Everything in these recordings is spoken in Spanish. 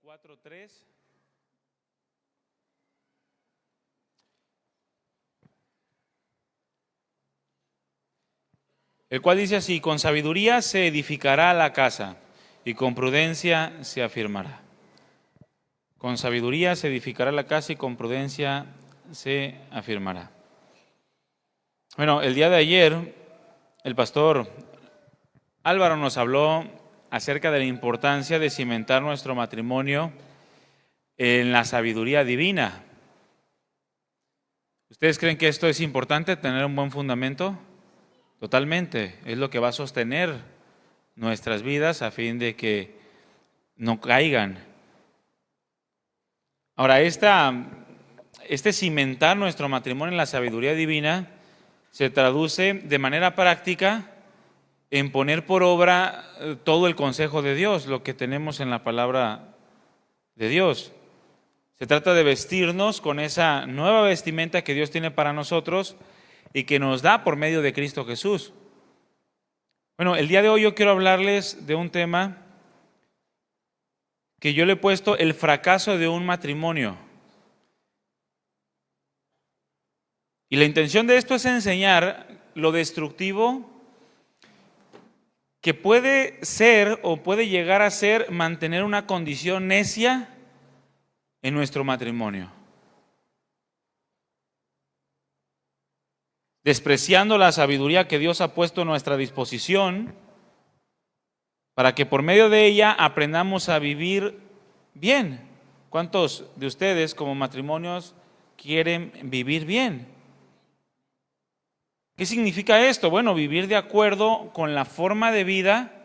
4:3. El cual dice así: con sabiduría se edificará la casa y con prudencia se afirmará. Con sabiduría se edificará la casa y con prudencia se afirmará. Bueno, el día de ayer el pastor Álvaro nos habló acerca de la importancia de cimentar nuestro matrimonio en la sabiduría divina. ¿Ustedes creen que esto es importante, tener un buen fundamento? Totalmente, es lo que va a sostener nuestras vidas a fin de que no caigan. Ahora, este cimentar nuestro matrimonio en la sabiduría divina se traduce de manera práctica en poner por obra todo el consejo de Dios, lo que tenemos en la palabra de Dios. Se trata de vestirnos con esa nueva vestimenta que Dios tiene para nosotros y que nos da por medio de Cristo Jesús. Bueno, el día de hoy yo quiero hablarles de un tema que yo le he puesto el fracaso de un matrimonio. Y la intención de esto es enseñar lo destructivo que puede ser o puede llegar a ser mantener una condición necia en nuestro matrimonio. Despreciando la sabiduría que Dios ha puesto a nuestra disposición para que por medio de ella aprendamos a vivir bien. ¿Cuántos de ustedes como matrimonios quieren vivir bien? ¿Qué significa esto? Bueno, vivir de acuerdo con la forma de vida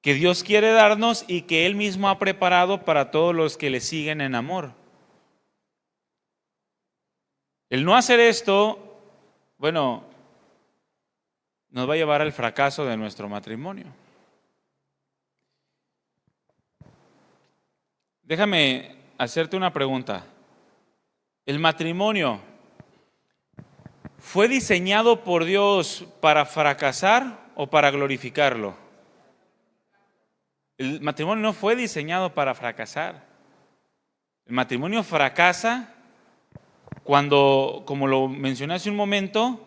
que Dios quiere darnos y que Él mismo ha preparado para todos los que le siguen en amor. El no hacer esto, bueno, nos va a llevar al fracaso de nuestro matrimonio. Déjame hacerte una pregunta. ¿El matrimonio fue diseñado por Dios para fracasar o para glorificarlo? El matrimonio no fue diseñado para fracasar. El matrimonio fracasa cuando, como lo mencioné hace un momento,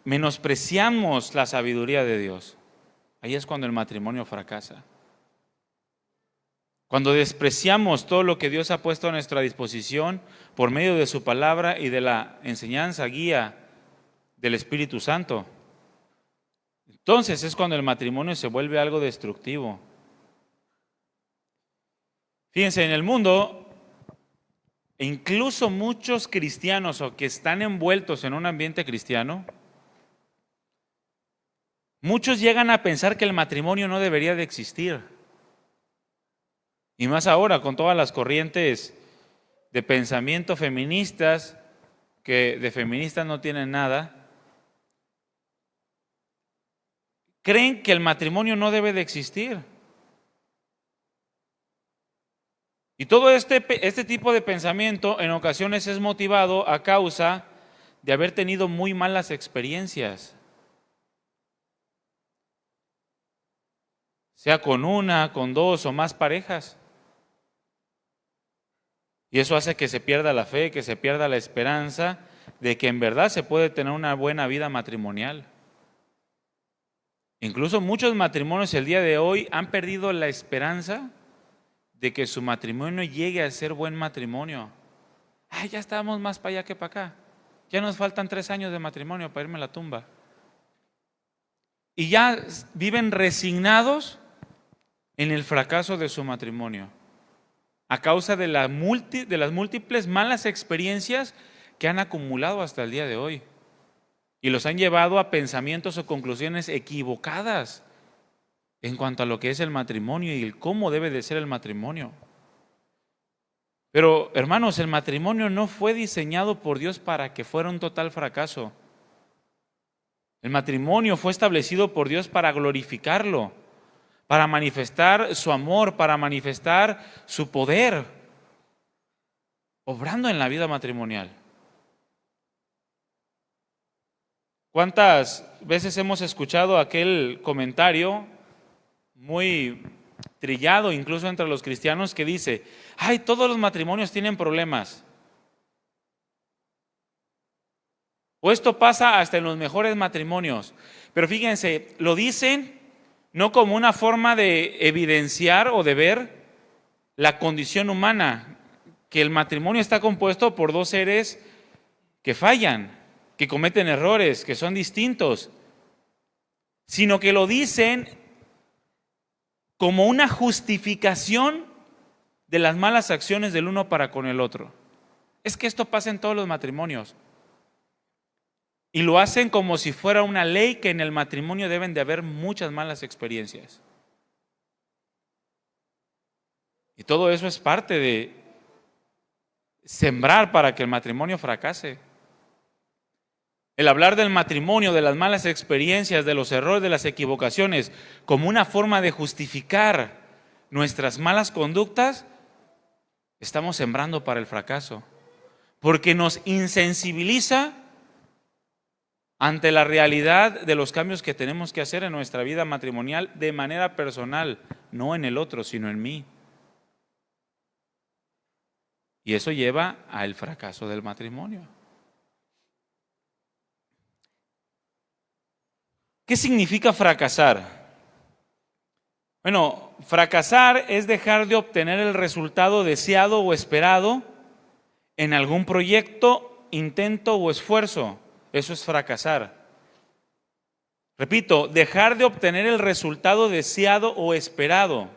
menospreciamos la sabiduría de Dios. Ahí es cuando el matrimonio fracasa. Cuando despreciamos todo lo que Dios ha puesto a nuestra disposición por medio de su palabra y de la enseñanza, guía del Espíritu Santo. Entonces es cuando el matrimonio se vuelve algo destructivo. Fíjense, en el mundo, incluso muchos cristianos o que están envueltos en un ambiente cristiano, muchos llegan a pensar que el matrimonio no debería de existir. Y más ahora con todas las corrientes de pensamiento feministas, que de feministas no tienen nada, creen que el matrimonio no debe de existir. Y todo este tipo de pensamiento en ocasiones es motivado a causa de haber tenido muy malas experiencias. Sea con una, con dos o más parejas. Y eso hace que se pierda la fe, que se pierda la esperanza de que en verdad se puede tener una buena vida matrimonial. Incluso muchos matrimonios el día de hoy han perdido la esperanza de que su matrimonio llegue a ser buen matrimonio. Ay, ya estamos más para allá que para acá. Ya nos faltan 3 años de matrimonio para irme a la tumba. Y ya viven resignados en el fracaso de su matrimonio, a causa de las múltiples malas experiencias que han acumulado hasta el día de hoy. Y los han llevado a pensamientos o conclusiones equivocadas en cuanto a lo que es el matrimonio y el cómo debe de ser el matrimonio. Pero, hermanos, el matrimonio no fue diseñado por Dios para que fuera un total fracaso. El matrimonio fue establecido por Dios para glorificarlo, para manifestar su amor, para manifestar su poder, obrando en la vida matrimonial. ¿Cuántas veces hemos escuchado aquel comentario muy trillado incluso entre los cristianos que dice, ay, todos los matrimonios tienen problemas. O esto pasa hasta en los mejores matrimonios. Pero fíjense, lo dicen no como una forma de evidenciar o de ver la condición humana, que el matrimonio está compuesto por dos seres que fallan, que cometen errores, que son distintos, sino que lo dicen como una justificación de las malas acciones del uno para con el otro. Es que esto pasa en todos los matrimonios. Y lo hacen como si fuera una ley que en el matrimonio deben de haber muchas malas experiencias. Y todo eso es parte de sembrar para que el matrimonio fracase. El hablar del matrimonio, de las malas experiencias, de los errores, de las equivocaciones, como una forma de justificar nuestras malas conductas, estamos sembrando para el fracaso. Porque nos insensibiliza ante la realidad de los cambios que tenemos que hacer en nuestra vida matrimonial de manera personal, no en el otro, sino en mí. Y eso lleva al fracaso del matrimonio. ¿Qué significa fracasar? Bueno, fracasar es dejar de obtener el resultado deseado o esperado en algún proyecto, intento o esfuerzo. Eso es fracasar. Repito, dejar de obtener el resultado deseado o esperado.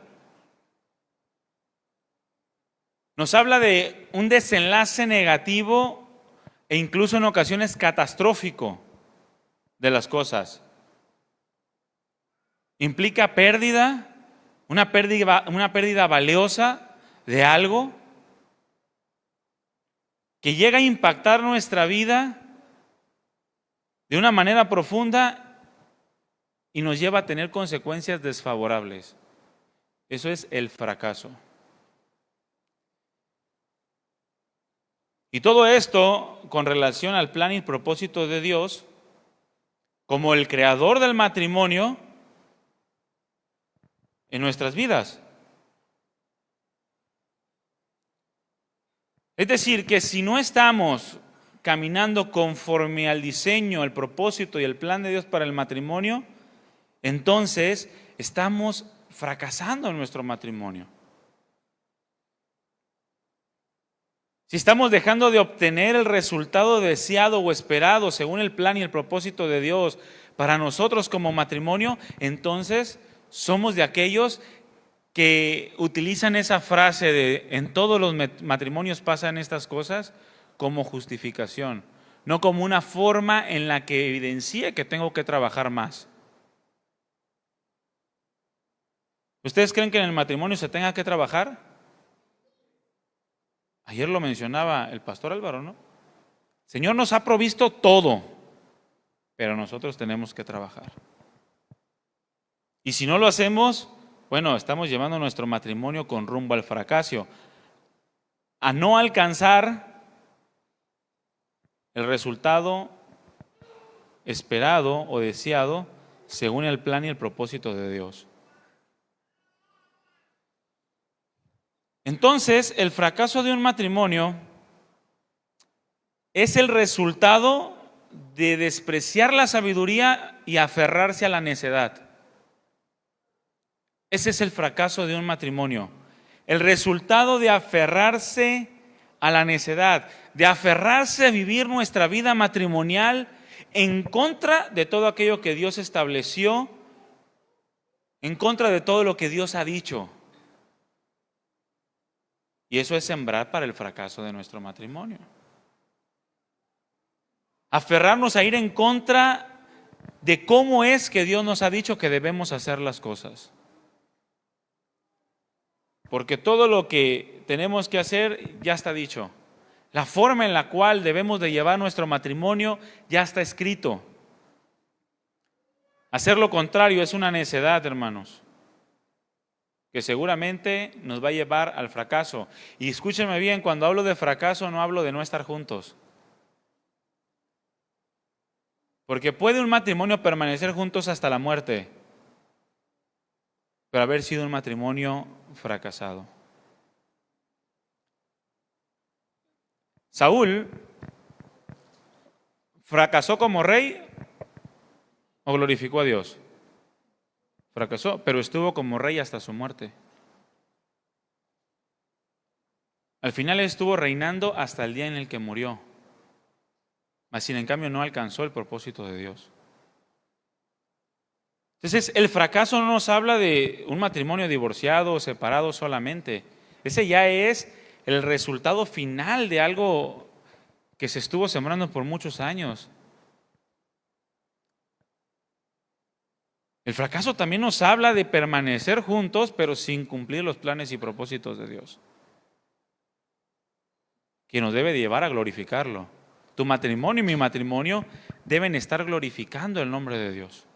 Nos habla de un desenlace negativo e incluso en ocasiones catastrófico de las cosas. Implica pérdida, una pérdida valiosa de algo que llega a impactar nuestra vida de una manera profunda y nos lleva a tener consecuencias desfavorables. Eso es el fracaso. Y todo esto con relación al plan y propósito de Dios, como el creador del matrimonio en nuestras vidas. Es decir, que si no estamos caminando conforme al diseño, al propósito y el plan de Dios para el matrimonio, entonces estamos fracasando en nuestro matrimonio. Si estamos dejando de obtener el resultado deseado o esperado según el plan y el propósito de Dios para nosotros como matrimonio, entonces somos de aquellos que utilizan esa frase de en todos los matrimonios pasan estas cosas como justificación, no como una forma en la que evidencie que tengo que trabajar más. ¿Ustedes creen que en el matrimonio se tenga que trabajar? Ayer lo mencionaba el pastor Álvaro, ¿no? El Señor nos ha provisto todo, pero nosotros tenemos que trabajar. Y si no lo hacemos, bueno, estamos llevando nuestro matrimonio con rumbo al fracaso, a no alcanzar el resultado esperado o deseado según el plan y el propósito de Dios. Entonces, el fracaso de un matrimonio es el resultado de despreciar la sabiduría y aferrarse a la necedad. Ese es el fracaso de un matrimonio. El resultado de aferrarse a la necedad, de aferrarse a vivir nuestra vida matrimonial en contra de todo aquello que Dios estableció, en contra de todo lo que Dios ha dicho. Y eso es sembrar para el fracaso de nuestro matrimonio. Aferrarnos a ir en contra de cómo es que Dios nos ha dicho que debemos hacer las cosas. Porque todo lo que tenemos que hacer ya está dicho. La forma en la cual debemos de llevar nuestro matrimonio ya está escrito. Hacer lo contrario es una necedad, hermanos, que seguramente nos va a llevar al fracaso. Y escúchenme bien, cuando hablo de fracaso no hablo de no estar juntos. Porque puede un matrimonio permanecer juntos hasta la muerte. pero haber sido un matrimonio fracasado. Saúl fracasó como rey o glorificó a Dios. Fracasó, pero estuvo como rey hasta su muerte. Al final estuvo reinando hasta el día en el que murió. Mas sin en cambio no alcanzó el propósito de Dios. Entonces, el fracaso no nos habla de un matrimonio divorciado o separado solamente. Ese ya es el resultado final de algo que se estuvo sembrando por muchos años. El fracaso también nos habla de permanecer juntos, pero sin cumplir los planes y propósitos de Dios, que nos debe llevar a glorificarlo. Tu matrimonio y mi matrimonio deben estar glorificando el nombre de Dios.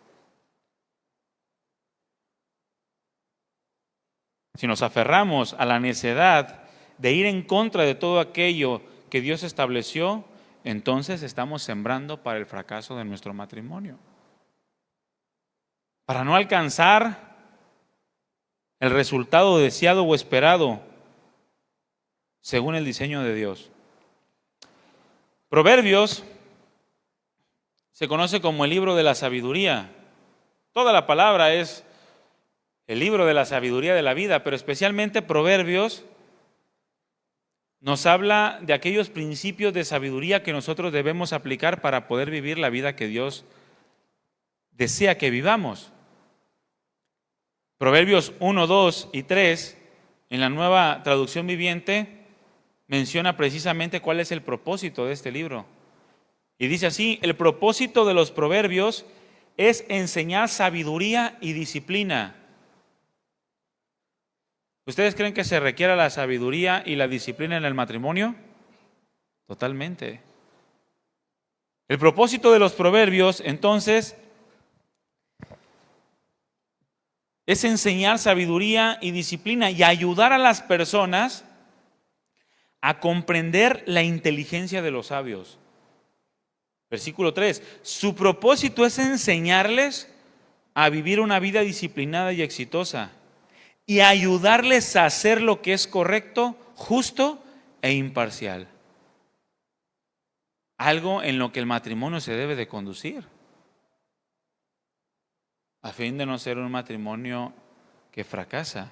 Si nos aferramos a la necedad de ir en contra de todo aquello que Dios estableció, entonces estamos sembrando para el fracaso de nuestro matrimonio. Para no alcanzar el resultado deseado o esperado según el diseño de Dios. Proverbios se conoce como el libro de la sabiduría. Toda la palabra es el libro de la sabiduría de la vida, pero especialmente Proverbios nos habla de aquellos principios de sabiduría que nosotros debemos aplicar para poder vivir la vida que Dios desea que vivamos. Proverbios 1, 2 y 3, en la Nueva Traducción Viviente, menciona precisamente cuál es el propósito de este libro. Y dice así: el propósito de los proverbios es enseñar sabiduría y disciplina. ¿Ustedes creen que se requiera la sabiduría y la disciplina en el matrimonio? Totalmente. El propósito de los proverbios, entonces, es enseñar sabiduría y disciplina y ayudar a las personas a comprender la inteligencia de los sabios. Versículo 3. Su propósito es enseñarles a vivir una vida disciplinada y exitosa y ayudarles a hacer lo que es correcto, justo e imparcial. Algo en lo que el matrimonio se debe de conducir, a fin de no ser un matrimonio que fracasa.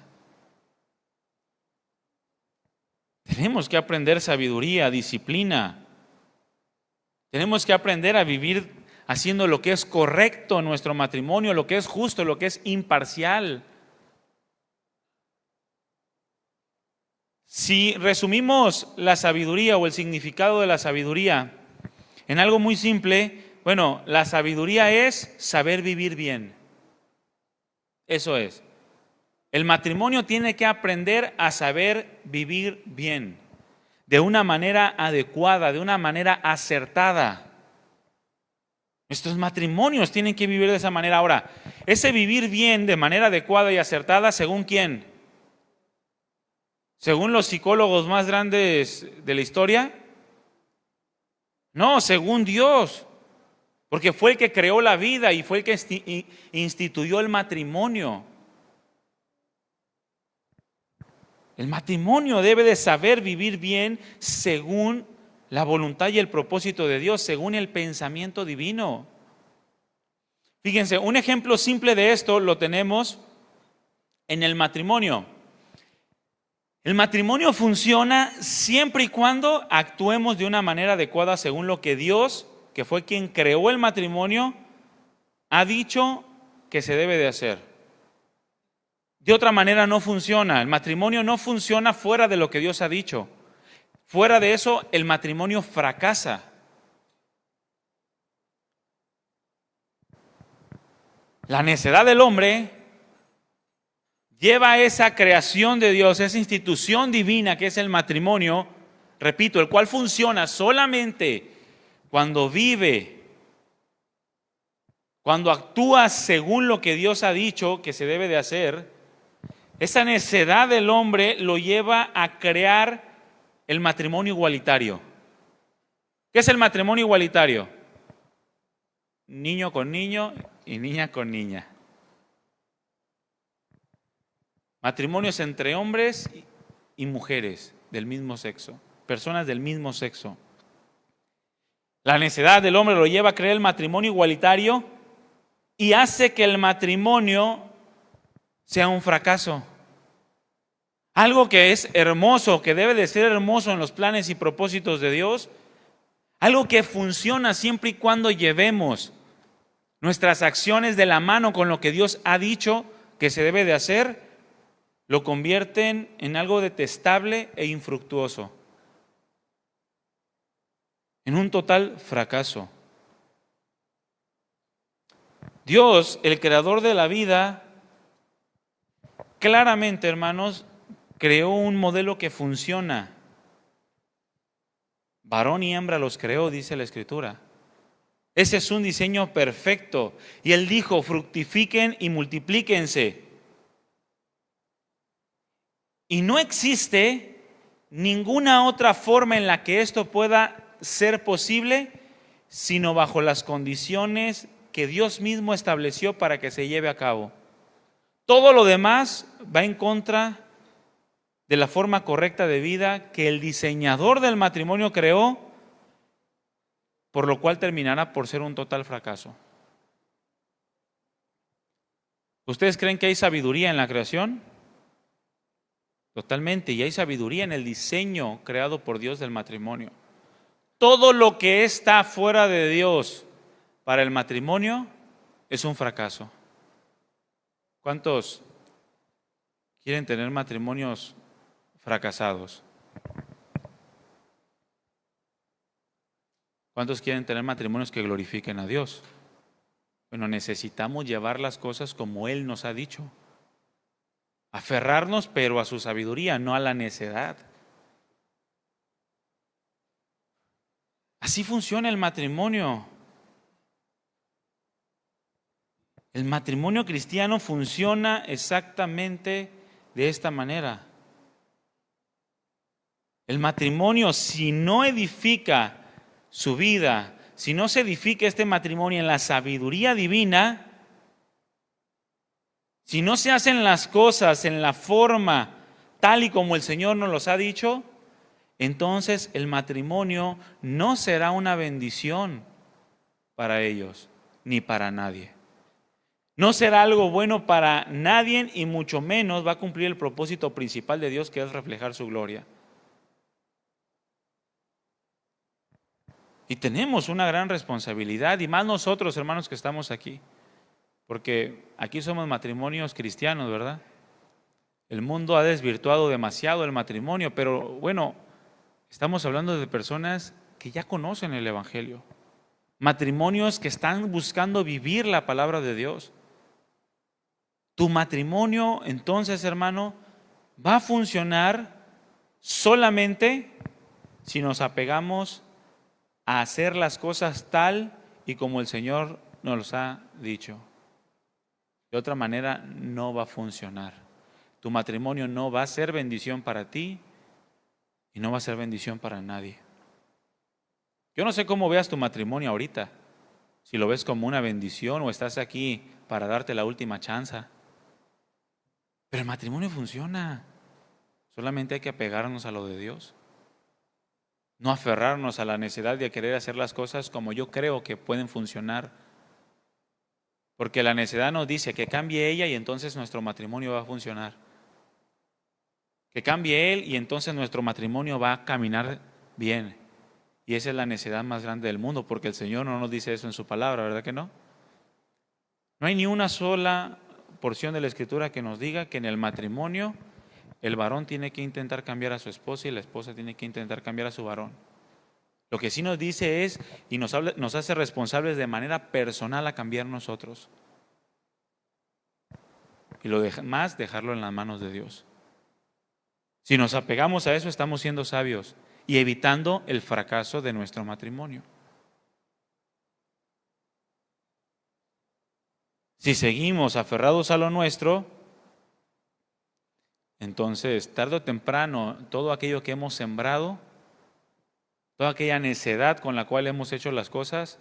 Tenemos que aprender sabiduría, disciplina. Tenemos que aprender a vivir haciendo lo que es correcto en nuestro matrimonio, lo que es justo, lo que es imparcial. Si resumimos la sabiduría o el significado de la sabiduría en algo muy simple, bueno, la sabiduría es saber vivir bien. Eso es. El matrimonio tiene que aprender a saber vivir bien, de una manera adecuada, de una manera acertada. Nuestros matrimonios tienen que vivir de esa manera. Ahora, ese vivir bien de manera adecuada y acertada, ¿según quién? ¿Según los psicólogos más grandes de la historia? No, según Dios. Porque fue el que creó la vida y fue el que instituyó el matrimonio. El matrimonio debe de saber vivir bien según la voluntad y el propósito de Dios, según el pensamiento divino. Fíjense, un ejemplo simple de esto lo tenemos en el matrimonio. El matrimonio funciona siempre y cuando actuemos de una manera adecuada según lo que Dios, que fue quien creó el matrimonio, ha dicho que se debe de hacer. De otra manera no funciona. El matrimonio no funciona fuera de lo que Dios ha dicho. Fuera de eso, el matrimonio fracasa. La necedad del hombre lleva a esa creación de Dios, esa institución divina que es el matrimonio, repito, el cual funciona solamente cuando vive, cuando actúa según lo que Dios ha dicho que se debe de hacer. Esa necedad del hombre lo lleva a crear el matrimonio igualitario. ¿Qué es el matrimonio igualitario? Niño con niño y niña con niña. Matrimonios entre hombres y mujeres del mismo sexo, personas del mismo sexo. La necedad del hombre lo lleva a creer el matrimonio igualitario y hace que el matrimonio sea un fracaso. Algo que es hermoso, que debe de ser hermoso en los planes y propósitos de Dios, algo que funciona siempre y cuando llevemos nuestras acciones de la mano con lo que Dios ha dicho que se debe de hacer, lo convierten en algo detestable e infructuoso, en un total fracaso. Dios, el creador de la vida, claramente, hermanos, creó un modelo que funciona. Varón y hembra los creó, dice la Escritura. Ese es un diseño perfecto. Y Él dijo, fructifiquen y multiplíquense. Y no existe ninguna otra forma en la que esto pueda ser posible, sino bajo las condiciones que Dios mismo estableció para que se lleve a cabo. Todo lo demás va en contra de la forma correcta de vida que el diseñador del matrimonio creó, por lo cual terminará por ser un total fracaso. ¿Ustedes creen que hay sabiduría en la creación? Totalmente, y hay sabiduría en el diseño creado por Dios del matrimonio. Todo lo que está fuera de Dios para el matrimonio es un fracaso. ¿Cuántos quieren tener matrimonios fracasados? ¿Cuántos quieren tener matrimonios que glorifiquen a Dios? Bueno, necesitamos llevar las cosas como Él nos ha dicho. Aferrarnos, pero a su sabiduría, no a la necedad. Así funciona el matrimonio. El matrimonio cristiano funciona exactamente de esta manera. El matrimonio, si no edifica su vida, si no se edifica este matrimonio en la sabiduría divina, si no se hacen las cosas en la forma tal y como el Señor nos los ha dicho, entonces el matrimonio no será una bendición para ellos, ni para nadie. No será algo bueno para nadie y mucho menos va a cumplir el propósito principal de Dios, que es reflejar su gloria. Y tenemos una gran responsabilidad, y más nosotros, hermanos, que estamos aquí, porque aquí somos matrimonios cristianos, ¿verdad? El mundo ha desvirtuado demasiado el matrimonio, pero bueno, estamos hablando de personas que ya conocen el Evangelio, matrimonios que están buscando vivir la palabra de Dios. Tu matrimonio, entonces, hermano, va a funcionar solamente si nos apegamos a hacer las cosas tal y como el Señor nos los ha dicho. De otra manera no va a funcionar. Tu matrimonio no va a ser bendición para ti y no va a ser bendición para nadie. Yo no sé cómo veas tu matrimonio ahorita, si lo ves como una bendición o estás aquí para darte la última chance. Pero el matrimonio funciona. Solamente hay que apegarnos a lo de Dios. No aferrarnos a la necesidad de querer hacer las cosas como yo creo que pueden funcionar. Porque la necedad nos dice que cambie ella y entonces nuestro matrimonio va a funcionar. Que cambie él y entonces nuestro matrimonio va a caminar bien. Y esa es la necedad más grande del mundo, porque el Señor no nos dice eso en su palabra, ¿verdad que no? No hay ni una sola porción de la Escritura que nos diga que en el matrimonio el varón tiene que intentar cambiar a su esposa y la esposa tiene que intentar cambiar a su varón. Lo que sí nos dice es, y nos hace responsables de manera personal a cambiar nosotros. Y lo demás, dejarlo en las manos de Dios. Si nos apegamos a eso, estamos siendo sabios y evitando el fracaso de nuestro matrimonio. Si seguimos aferrados a lo nuestro, entonces tarde o temprano todo aquello que hemos sembrado, toda aquella necedad con la cual hemos hecho las cosas,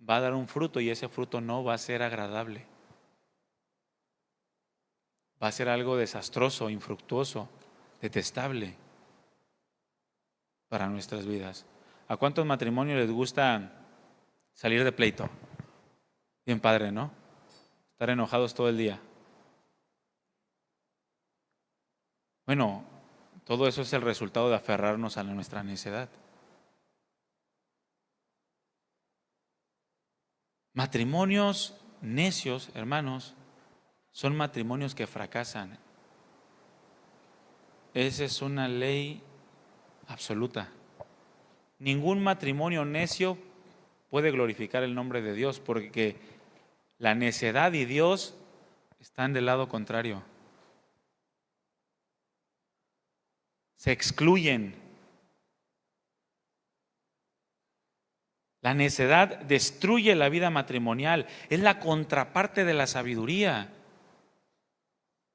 va a dar un fruto y ese fruto no va a ser agradable. va a ser algo desastroso, infructuoso, detestable para nuestras vidas. ¿A cuántos matrimonios les gusta salir de pleito? Bien padre, ¿no? Estar enojados todo el día. Bueno, todo eso es el resultado de aferrarnos a nuestra necedad. Matrimonios necios, hermanos, son matrimonios que fracasan. Esa es una ley absoluta. Ningún matrimonio necio puede glorificar el nombre de Dios, porque la necedad y Dios están del lado contrario. Se excluyen. La necedad destruye la vida matrimonial, es la contraparte de la sabiduría.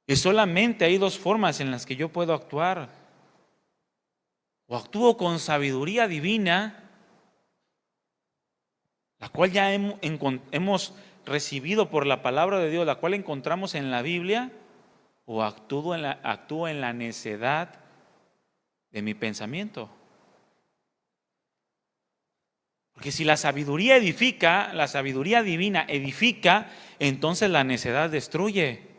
Y solamente hay dos formas en las que yo puedo actuar. O actúo con sabiduría divina, la cual ya hemos recibido por la palabra de Dios, la cual encontramos en la Biblia, o actúo en la necedad de mi pensamiento. Porque si la sabiduría edifica, la sabiduría divina edifica, entonces la necedad destruye.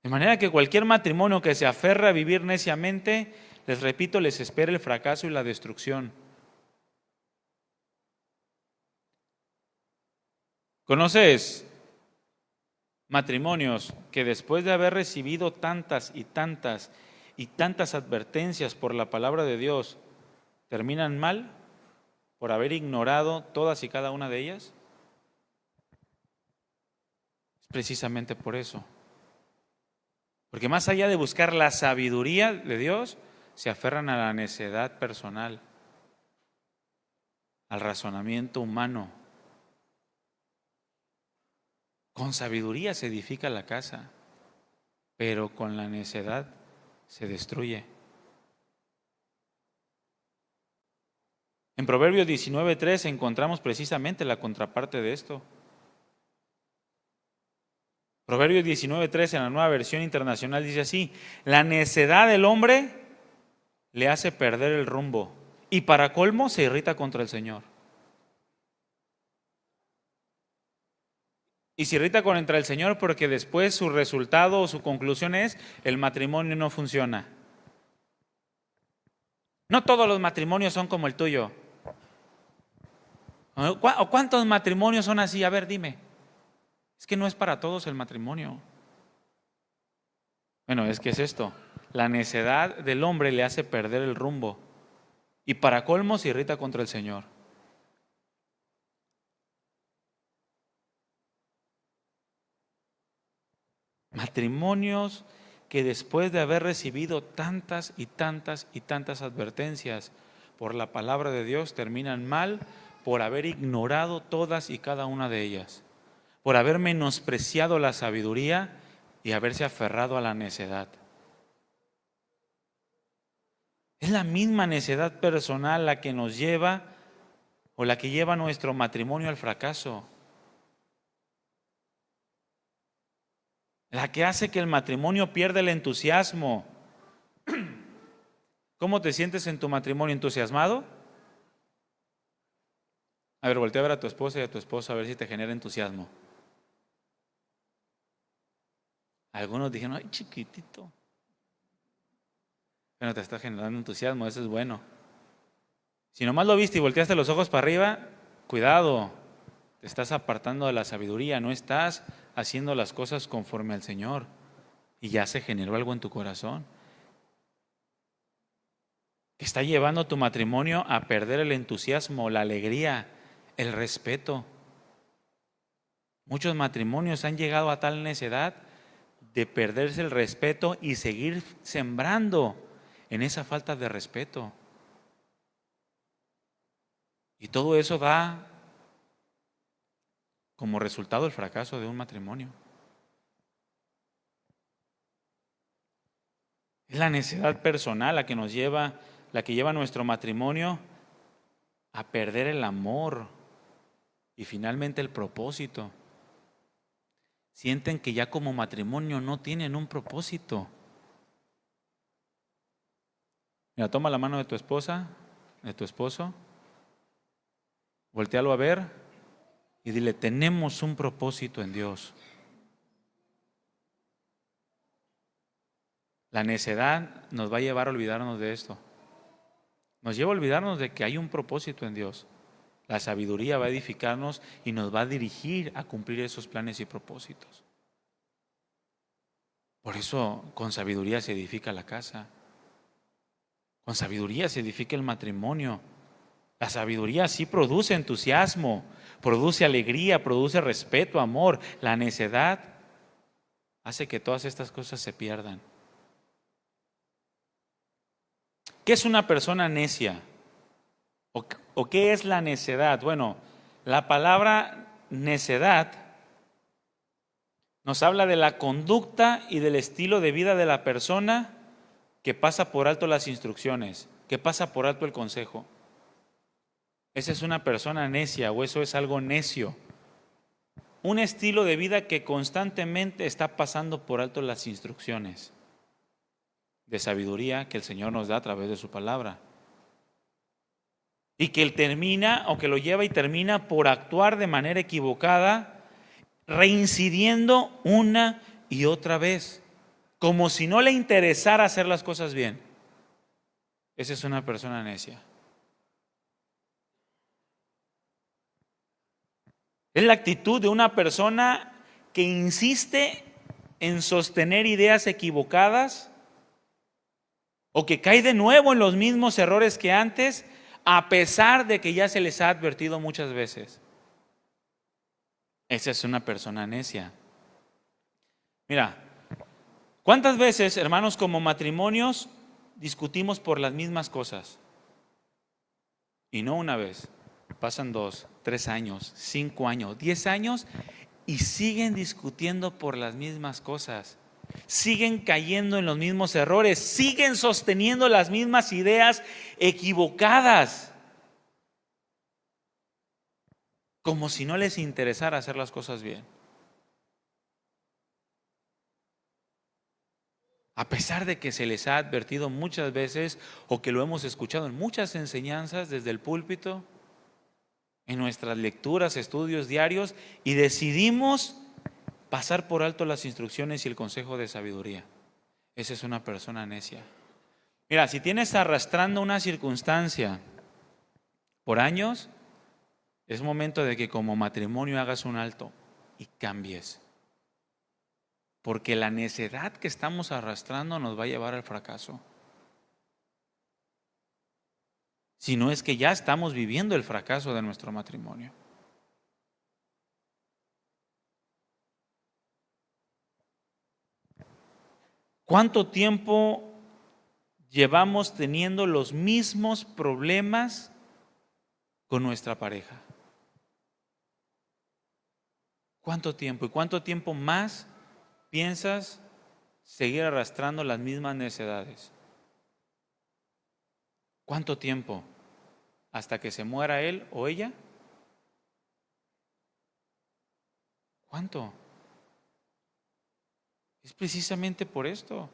De manera que cualquier matrimonio que se aferra a vivir neciamente, les repito, les espera el fracaso y la destrucción. ¿Conoces matrimonios que después de haber recibido tantas y tantas y tantas advertencias por la palabra de Dios, terminan mal por haber ignorado todas y cada una de ellas? Es precisamente por eso. Porque más allá de buscar la sabiduría de Dios, se aferran a la necedad personal, al razonamiento humano. Con sabiduría se edifica la casa, pero con la necedad se destruye. En Proverbios 19:3 encontramos precisamente la contraparte de esto. Proverbios 19:3 en la Nueva Versión Internacional dice así: la necedad del hombre le hace perder el rumbo y para colmo se irrita contra el Señor. Y se irrita contra el Señor porque después su resultado o su conclusión es: el matrimonio no funciona. No todos los matrimonios son como el tuyo. ¿O cuántos matrimonios son así? A ver, dime. Es que no es para todos el matrimonio. Bueno, es que es esto. La necedad del hombre le hace perder el rumbo y para colmo se irrita contra el Señor. Matrimonios que después de haber recibido tantas y tantas y tantas advertencias por la palabra de Dios terminan mal por haber ignorado todas y cada una de ellas, por haber menospreciado la sabiduría y haberse aferrado a la necedad. Es la misma necedad personal la que nos lleva o la que lleva nuestro matrimonio al fracaso. La que hace que el matrimonio pierda el entusiasmo. ¿Cómo te sientes en tu matrimonio? ¿Entusiasmado? A ver, voltea a ver a tu esposa y a tu esposo a ver si te genera entusiasmo. Algunos dijeron: ay, chiquitito. Bueno, te está generando entusiasmo, eso es bueno. Si nomás lo viste y volteaste los ojos para arriba, cuidado, te estás apartando de la sabiduría, no estás haciendo las cosas conforme al Señor y ya se generó algo en tu corazón que está llevando tu matrimonio a perder el entusiasmo, la alegría, el respeto. Muchos matrimonios han llegado a tal necedad de perderse el respeto y seguir sembrando en esa falta de respeto. Y todo eso da como resultado el fracaso de un matrimonio. Es la necedad personal la que nos lleva, la que lleva a nuestro matrimonio a perder el amor y finalmente el propósito. sienten que ya como matrimonio no tienen un propósito. Mira, toma la mano de tu esposa, de tu esposo, voltéalo a ver y dile, tenemos un propósito en Dios. La necedad nos va a llevar a olvidarnos de esto. Nos lleva a olvidarnos de que hay un propósito en Dios. La sabiduría va a edificarnos y nos va a dirigir a cumplir esos planes y propósitos. Por eso con sabiduría se edifica la casa. Con sabiduría se edifica el matrimonio. La sabiduría sí produce entusiasmo, produce alegría, produce respeto, amor. La necedad hace que todas estas cosas se pierdan. ¿Qué es una persona necia? ¿O qué es la necedad? Bueno, la palabra necedad nos habla de la conducta y del estilo de vida de la persona que pasa por alto las instrucciones, que pasa por alto el consejo. Esa es una persona necia o eso es algo necio. Un estilo de vida que constantemente está pasando por alto las instrucciones de sabiduría que el Señor nos da a través de su palabra. Y que él termina o que lo lleva y termina por actuar de manera equivocada, reincidiendo una y otra vez, como si no le interesara hacer las cosas bien. Esa es una persona necia. Es la actitud de una persona que insiste en sostener ideas equivocadas o que cae de nuevo en los mismos errores que antes, a pesar de que ya se les ha advertido muchas veces. Esa es una persona necia. Mira, ¿cuántas veces, hermanos, como matrimonios discutimos por las mismas cosas? Y no una vez. Pasan 2, 3 años, 5 años, 10 años y siguen discutiendo por las mismas cosas. Siguen cayendo en los mismos errores, siguen sosteniendo las mismas ideas equivocadas, como si no les interesara hacer las cosas bien. A pesar de que se les ha advertido muchas veces o que lo hemos escuchado en muchas enseñanzas desde el púlpito, en nuestras lecturas, estudios diarios, y decidimos pasar por alto las instrucciones y el consejo de sabiduría. Esa es una persona necia. Mira, si tienes arrastrando una circunstancia por años, es momento de que como matrimonio hagas un alto y cambies. Porque la necedad que estamos arrastrando nos va a llevar al fracaso. Si no es que ya estamos viviendo el fracaso de nuestro matrimonio. ¿Cuánto tiempo llevamos teniendo los mismos problemas con nuestra pareja? ¿Cuánto tiempo? ¿Y cuánto tiempo más piensas seguir arrastrando las mismas necedades? ¿Cuánto tiempo? ¿Hasta que se muera él o ella? ¿Cuánto? Es precisamente por esto.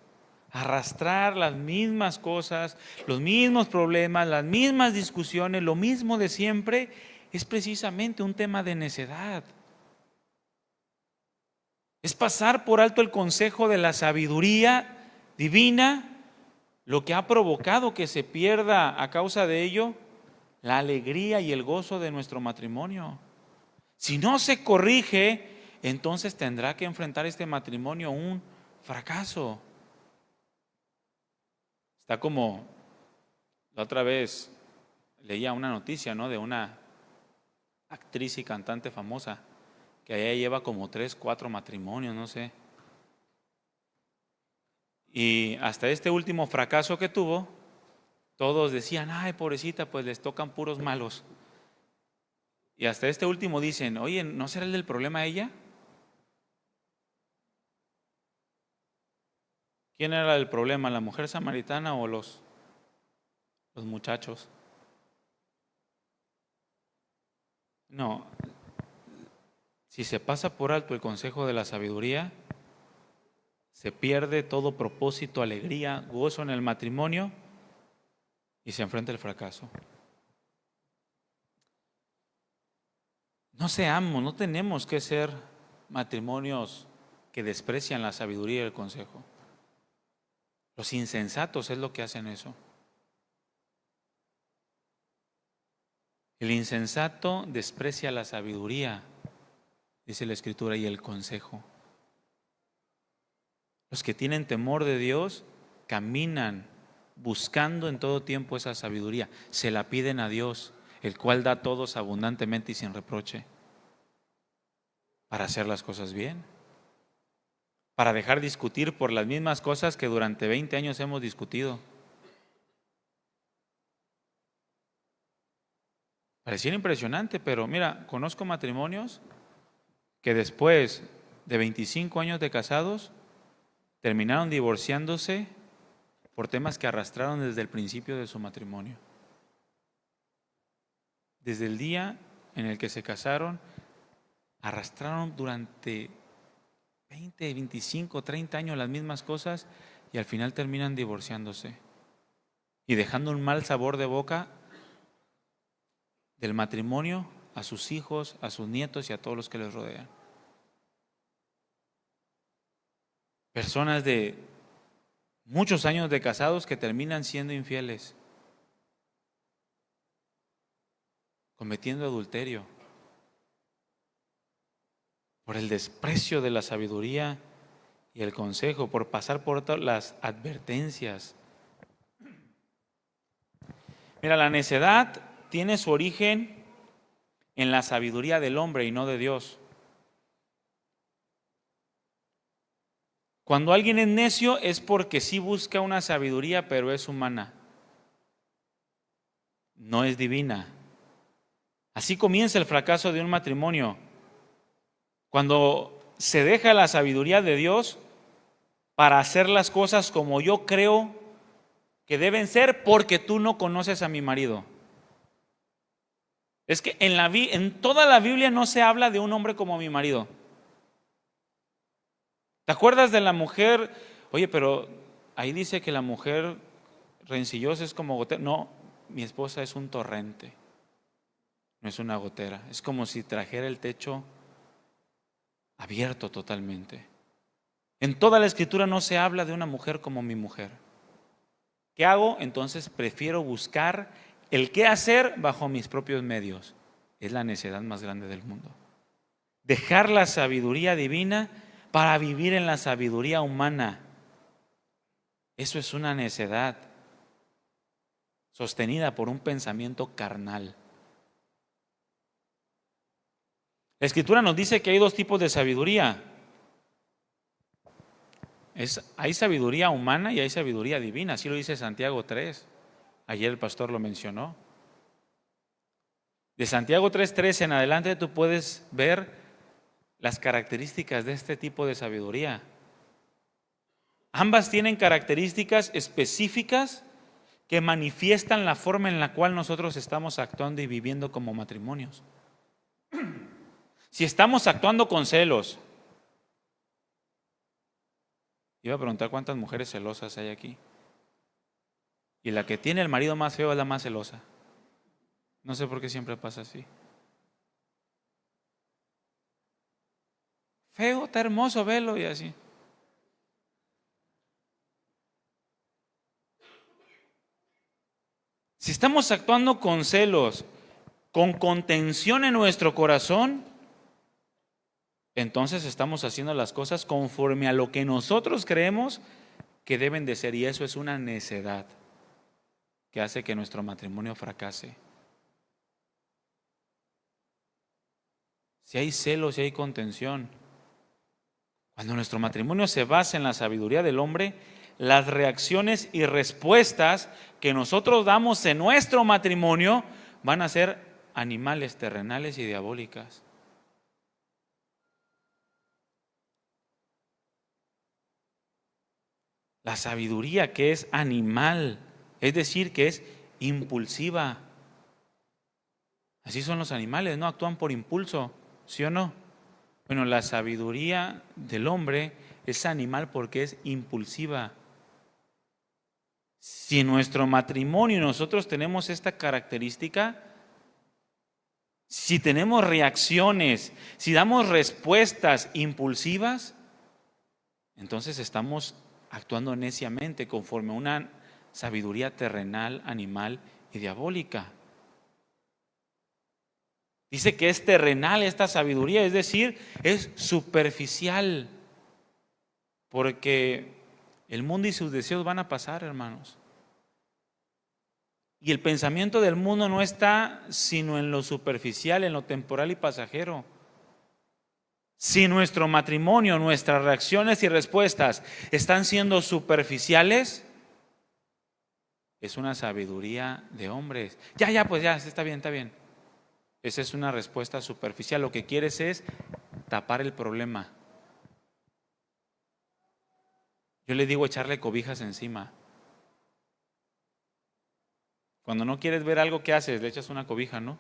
Arrastrar las mismas cosas, los mismos problemas, las mismas discusiones, lo mismo de siempre, es precisamente un tema de necedad. Es pasar por alto el consejo de la sabiduría divina, lo que ha provocado que se pierda a causa de ello la alegría y el gozo de nuestro matrimonio. Si no se corrige, entonces tendrá que enfrentar este matrimonio a un fracaso. Está como la otra vez leía una noticia, ¿no?, de una actriz y cantante famosa que ella lleva como 3, 4 matrimonios, no sé. Y hasta este último fracaso que tuvo, todos decían, ay, pobrecita, pues les tocan puros malos. Y hasta este último dicen, oye, ¿no será el del problema ella? ¿Quién era el problema, la mujer samaritana o los muchachos? No, Si se pasa por alto el consejo de la sabiduría, se pierde todo propósito, alegría, gozo en el matrimonio y se enfrenta el fracaso. No tenemos que ser matrimonios que desprecian la sabiduría y el consejo. Los insensatos es lo que hacen eso. El insensato desprecia la sabiduría, dice la Escritura, y el consejo. Los que tienen temor de Dios caminan buscando en todo tiempo esa sabiduría. Se la piden a Dios, el cual da a todos abundantemente y sin reproche, para hacer las cosas bien, para dejar discutir por las mismas cosas que durante 20 años hemos discutido. Pareciera impresionante, pero mira, conozco matrimonios que después de 25 años de casados terminaron divorciándose por temas que arrastraron desde el principio de su matrimonio. Desde el día en el que se casaron, arrastraron durante 20, 25, 30 años las mismas cosas y al final terminan divorciándose y dejando un mal sabor de boca del matrimonio a sus hijos, a sus nietos y a todos los que les rodean. Personas de muchos años de casados que terminan siendo infieles, cometiendo adulterio, por el desprecio de la sabiduría y el consejo, por pasar por todas las advertencias. Mira, la necedad tiene su origen en la sabiduría del hombre y no de Dios. Cuando alguien es necio es porque sí busca una sabiduría, pero es humana, no es divina. Así comienza el fracaso de un matrimonio. Cuando se deja la sabiduría de Dios para hacer las cosas como yo creo que deben ser porque tú no conoces a mi marido. Es que en toda la Biblia no se habla de un hombre como mi marido. ¿Te acuerdas de la mujer? Oye, pero ahí dice que la mujer rencillosa es como gotera. No, mi esposa es un torrente, no es una gotera. Es como si trajera el techo abierto totalmente. En toda la Escritura no se habla de una mujer como mi mujer. ¿Qué hago? Entonces prefiero buscar el qué hacer bajo mis propios medios. Es la necedad más grande del mundo. Dejar la sabiduría divina para vivir en la sabiduría humana. Eso es una necedad sostenida por un pensamiento carnal. La Escritura nos dice que hay dos tipos de sabiduría. Hay sabiduría humana y hay sabiduría divina. Así lo dice Santiago 3. Ayer el pastor lo mencionó. De Santiago 3:3 en adelante tú puedes ver las características de este tipo de sabiduría. Ambas tienen características específicas que manifiestan la forma en la cual nosotros estamos actuando y viviendo como matrimonios. Si estamos actuando con celos, iba a preguntar cuántas mujeres celosas hay aquí. Y la que tiene el marido más feo es la más celosa. No sé por qué siempre pasa así. Feo, está hermoso, velo y así. Si estamos actuando con celos, con contención en nuestro corazón, entonces estamos haciendo las cosas conforme a lo que nosotros creemos que deben de ser. Y eso es una necedad que hace que nuestro matrimonio fracase. Si hay celos, si hay contención, cuando nuestro matrimonio se basa en la sabiduría del hombre, las reacciones y respuestas que nosotros damos en nuestro matrimonio van a ser animales, terrenales y diabólicas. La sabiduría que es animal, es decir, que es impulsiva. Así son los animales, ¿no? Actúan por impulso, ¿sí o no? Bueno, la sabiduría del hombre es animal porque es impulsiva. Si en nuestro matrimonio nosotros tenemos esta característica, si tenemos reacciones, si damos respuestas impulsivas, entonces estamos actuando neciamente conforme a una sabiduría terrenal, animal y diabólica. Dice que es terrenal esta sabiduría, es decir, es superficial, porque el mundo y sus deseos van a pasar, hermanos. Y el pensamiento del mundo no está sino en lo superficial, en lo temporal y pasajero. Si nuestro matrimonio, nuestras reacciones y respuestas están siendo superficiales, es una sabiduría de hombres. Pues ya, está bien, está bien. Esa es una respuesta superficial. Lo que quieres es tapar el problema. Yo le digo echarle cobijas encima. Cuando no quieres ver algo, ¿qué haces? Le echas una cobija, ¿no?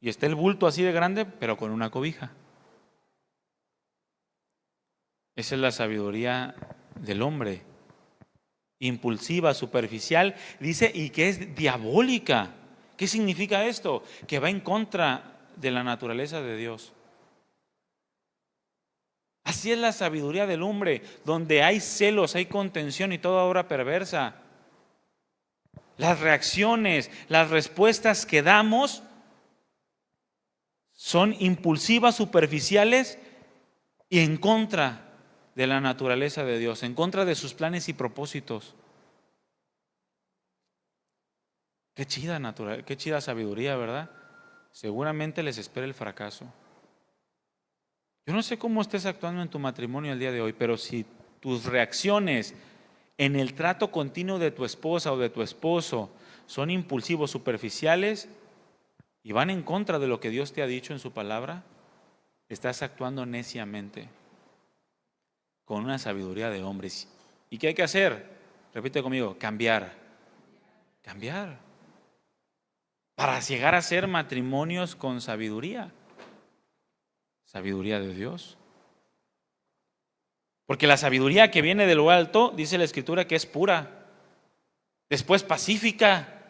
Y está el bulto así de grande, pero con una cobija. Esa es la sabiduría del hombre. Impulsiva, superficial, dice, y que es diabólica. ¿Qué significa esto? Que va en contra de la naturaleza de Dios. Así es la sabiduría del hombre, donde hay celos, hay contención y toda obra perversa. Las reacciones, las respuestas que damos son impulsivas, superficiales y en contra de la naturaleza de Dios, en contra de sus planes y propósitos. Qué chida sabiduría, ¿verdad? Seguramente les espera el fracaso. Yo no sé cómo estés actuando en tu matrimonio el día de hoy, pero si tus reacciones en el trato continuo de tu esposa o de tu esposo son impulsivos, superficiales y van en contra de lo que Dios te ha dicho en su palabra, estás actuando neciamente, con una sabiduría de hombres. ¿Y qué hay que hacer? Repite conmigo, cambiar. Cambiar. Para llegar a ser matrimonios con sabiduría. Sabiduría de Dios. Porque la sabiduría que viene de lo alto, dice la Escritura, que es pura, después pacífica,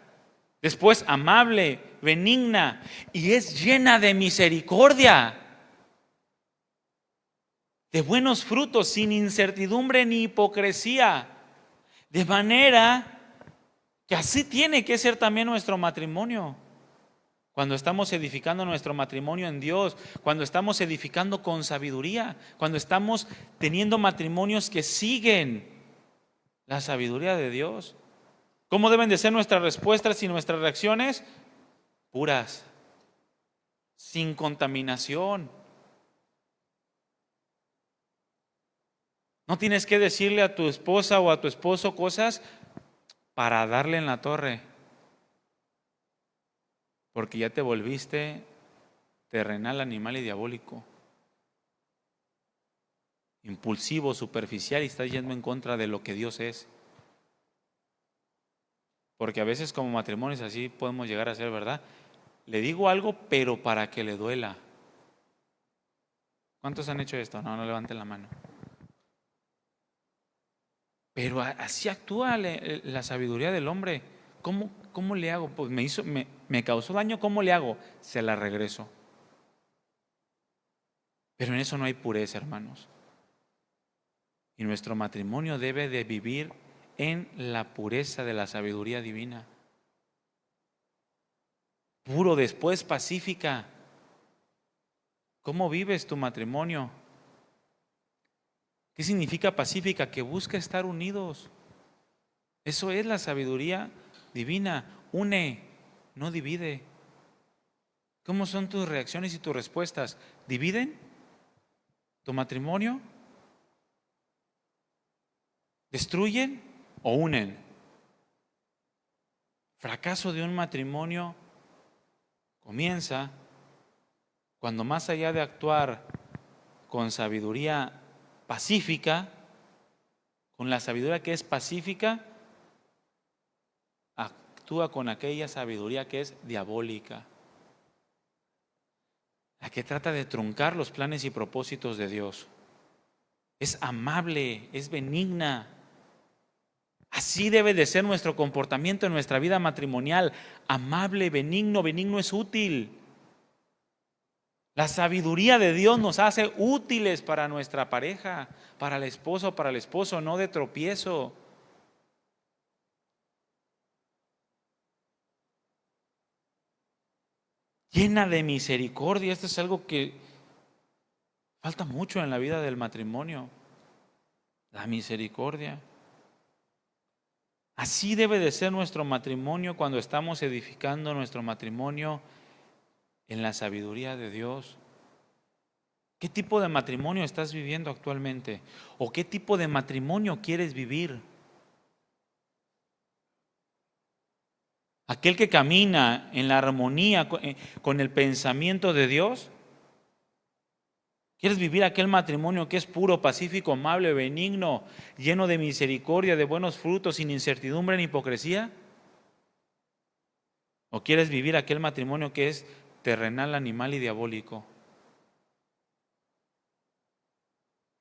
después amable, benigna y es llena de misericordia, de buenos frutos, sin incertidumbre ni hipocresía. De manera que así tiene que ser también nuestro matrimonio. Cuando estamos edificando nuestro matrimonio en Dios, cuando estamos edificando con sabiduría, cuando estamos teniendo matrimonios que siguen la sabiduría de Dios. ¿Cómo deben de ser nuestras respuestas y nuestras reacciones? Puras, sin contaminación. No tienes que decirle a tu esposa o a tu esposo cosas para darle en la torre, porque ya te volviste terrenal, animal y diabólico, impulsivo, superficial y estás yendo en contra de lo que Dios es. Porque a veces como matrimonios así podemos llegar a ser, ¿verdad? Le digo algo, pero para que le duela. ¿Cuántos han hecho esto? No levanten la mano. Pero así actúa la sabiduría del hombre. ¿Cómo le hago? Pues me causó daño, ¿cómo le hago? Se la regreso. Pero en eso no hay pureza, hermanos. Y nuestro matrimonio debe de vivir en la pureza de la sabiduría divina. Puro, después pacífica. ¿Cómo vives tu matrimonio? ¿Qué significa pacífica? Que busca estar unidos. Eso es la sabiduría divina. Une, no divide. ¿Cómo son tus reacciones y tus respuestas? ¿Dividen tu matrimonio? ¿Destruyen o unen? Fracaso de un matrimonio comienza cuando, más allá de actuar con sabiduría pacífica, con la sabiduría que es pacífica, actúa con aquella sabiduría que es diabólica. la que trata de truncar los planes y propósitos de Dios. Es amable, es benigna. Así debe de ser nuestro comportamiento en nuestra vida matrimonial. Amable, benigno. Benigno es útil. La sabiduría de Dios nos hace útiles para nuestra pareja, para el esposo, para el esposo, no de tropiezo. Llena de misericordia. Esto es algo que falta mucho en la vida del matrimonio. La misericordia. Así debe de ser nuestro matrimonio cuando estamos edificando nuestro matrimonio en la sabiduría de Dios. ¿Qué tipo de matrimonio estás viviendo actualmente? ¿O qué tipo de matrimonio quieres vivir? ¿Aquel que camina en la armonía con el pensamiento de Dios? ¿Quieres vivir aquel matrimonio que es puro, pacífico, amable, benigno, lleno de misericordia, de buenos frutos, sin incertidumbre ni hipocresía? ¿O quieres vivir aquel matrimonio que es terrenal, animal y diabólico?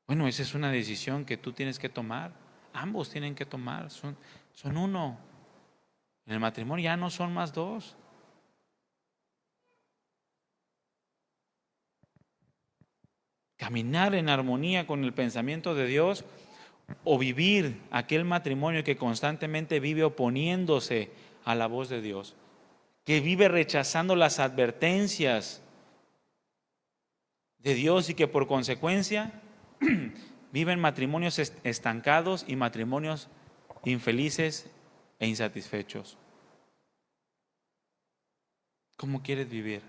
Bueno, esa es una decisión que tú tienes que tomar. Ambos tienen que tomar, son uno. En el matrimonio ya no son más dos. Caminar en armonía con el pensamiento de Dios o vivir aquel matrimonio que constantemente vive oponiéndose a la voz de Dios, que vive rechazando las advertencias de Dios y que por consecuencia viven matrimonios estancados y matrimonios infelices e insatisfechos. ¿Cómo quieres vivir?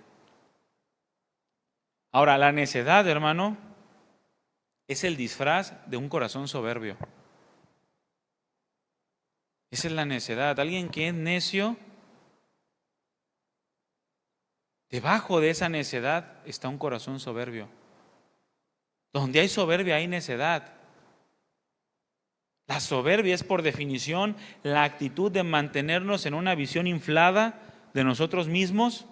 Ahora, la necedad, hermano, es el disfraz de un corazón soberbio. Esa es la necedad. Alguien que es necio, debajo de esa necedad está un corazón soberbio. Donde hay soberbia hay necedad. La soberbia es por definición la actitud de mantenernos en una visión inflada de nosotros mismos,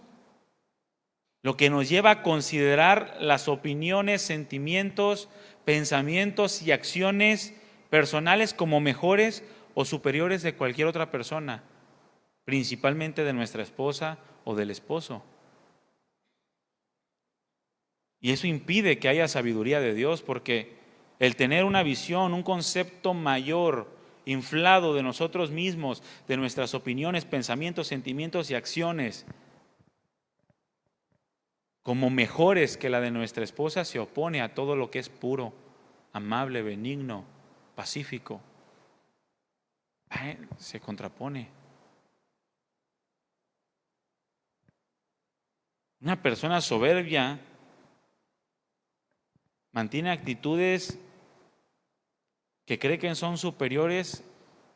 lo que nos lleva a considerar las opiniones, sentimientos, pensamientos y acciones personales como mejores o superiores de cualquier otra persona, principalmente de nuestra esposa o del esposo. Y eso impide que haya sabiduría de Dios, porque el tener una visión, un concepto mayor, inflado de nosotros mismos, de nuestras opiniones, pensamientos, sentimientos y acciones, como mejores que la de nuestra esposa, se opone a todo lo que es puro, amable, benigno, pacífico. Se contrapone. Una persona soberbia mantiene actitudes que cree que son superiores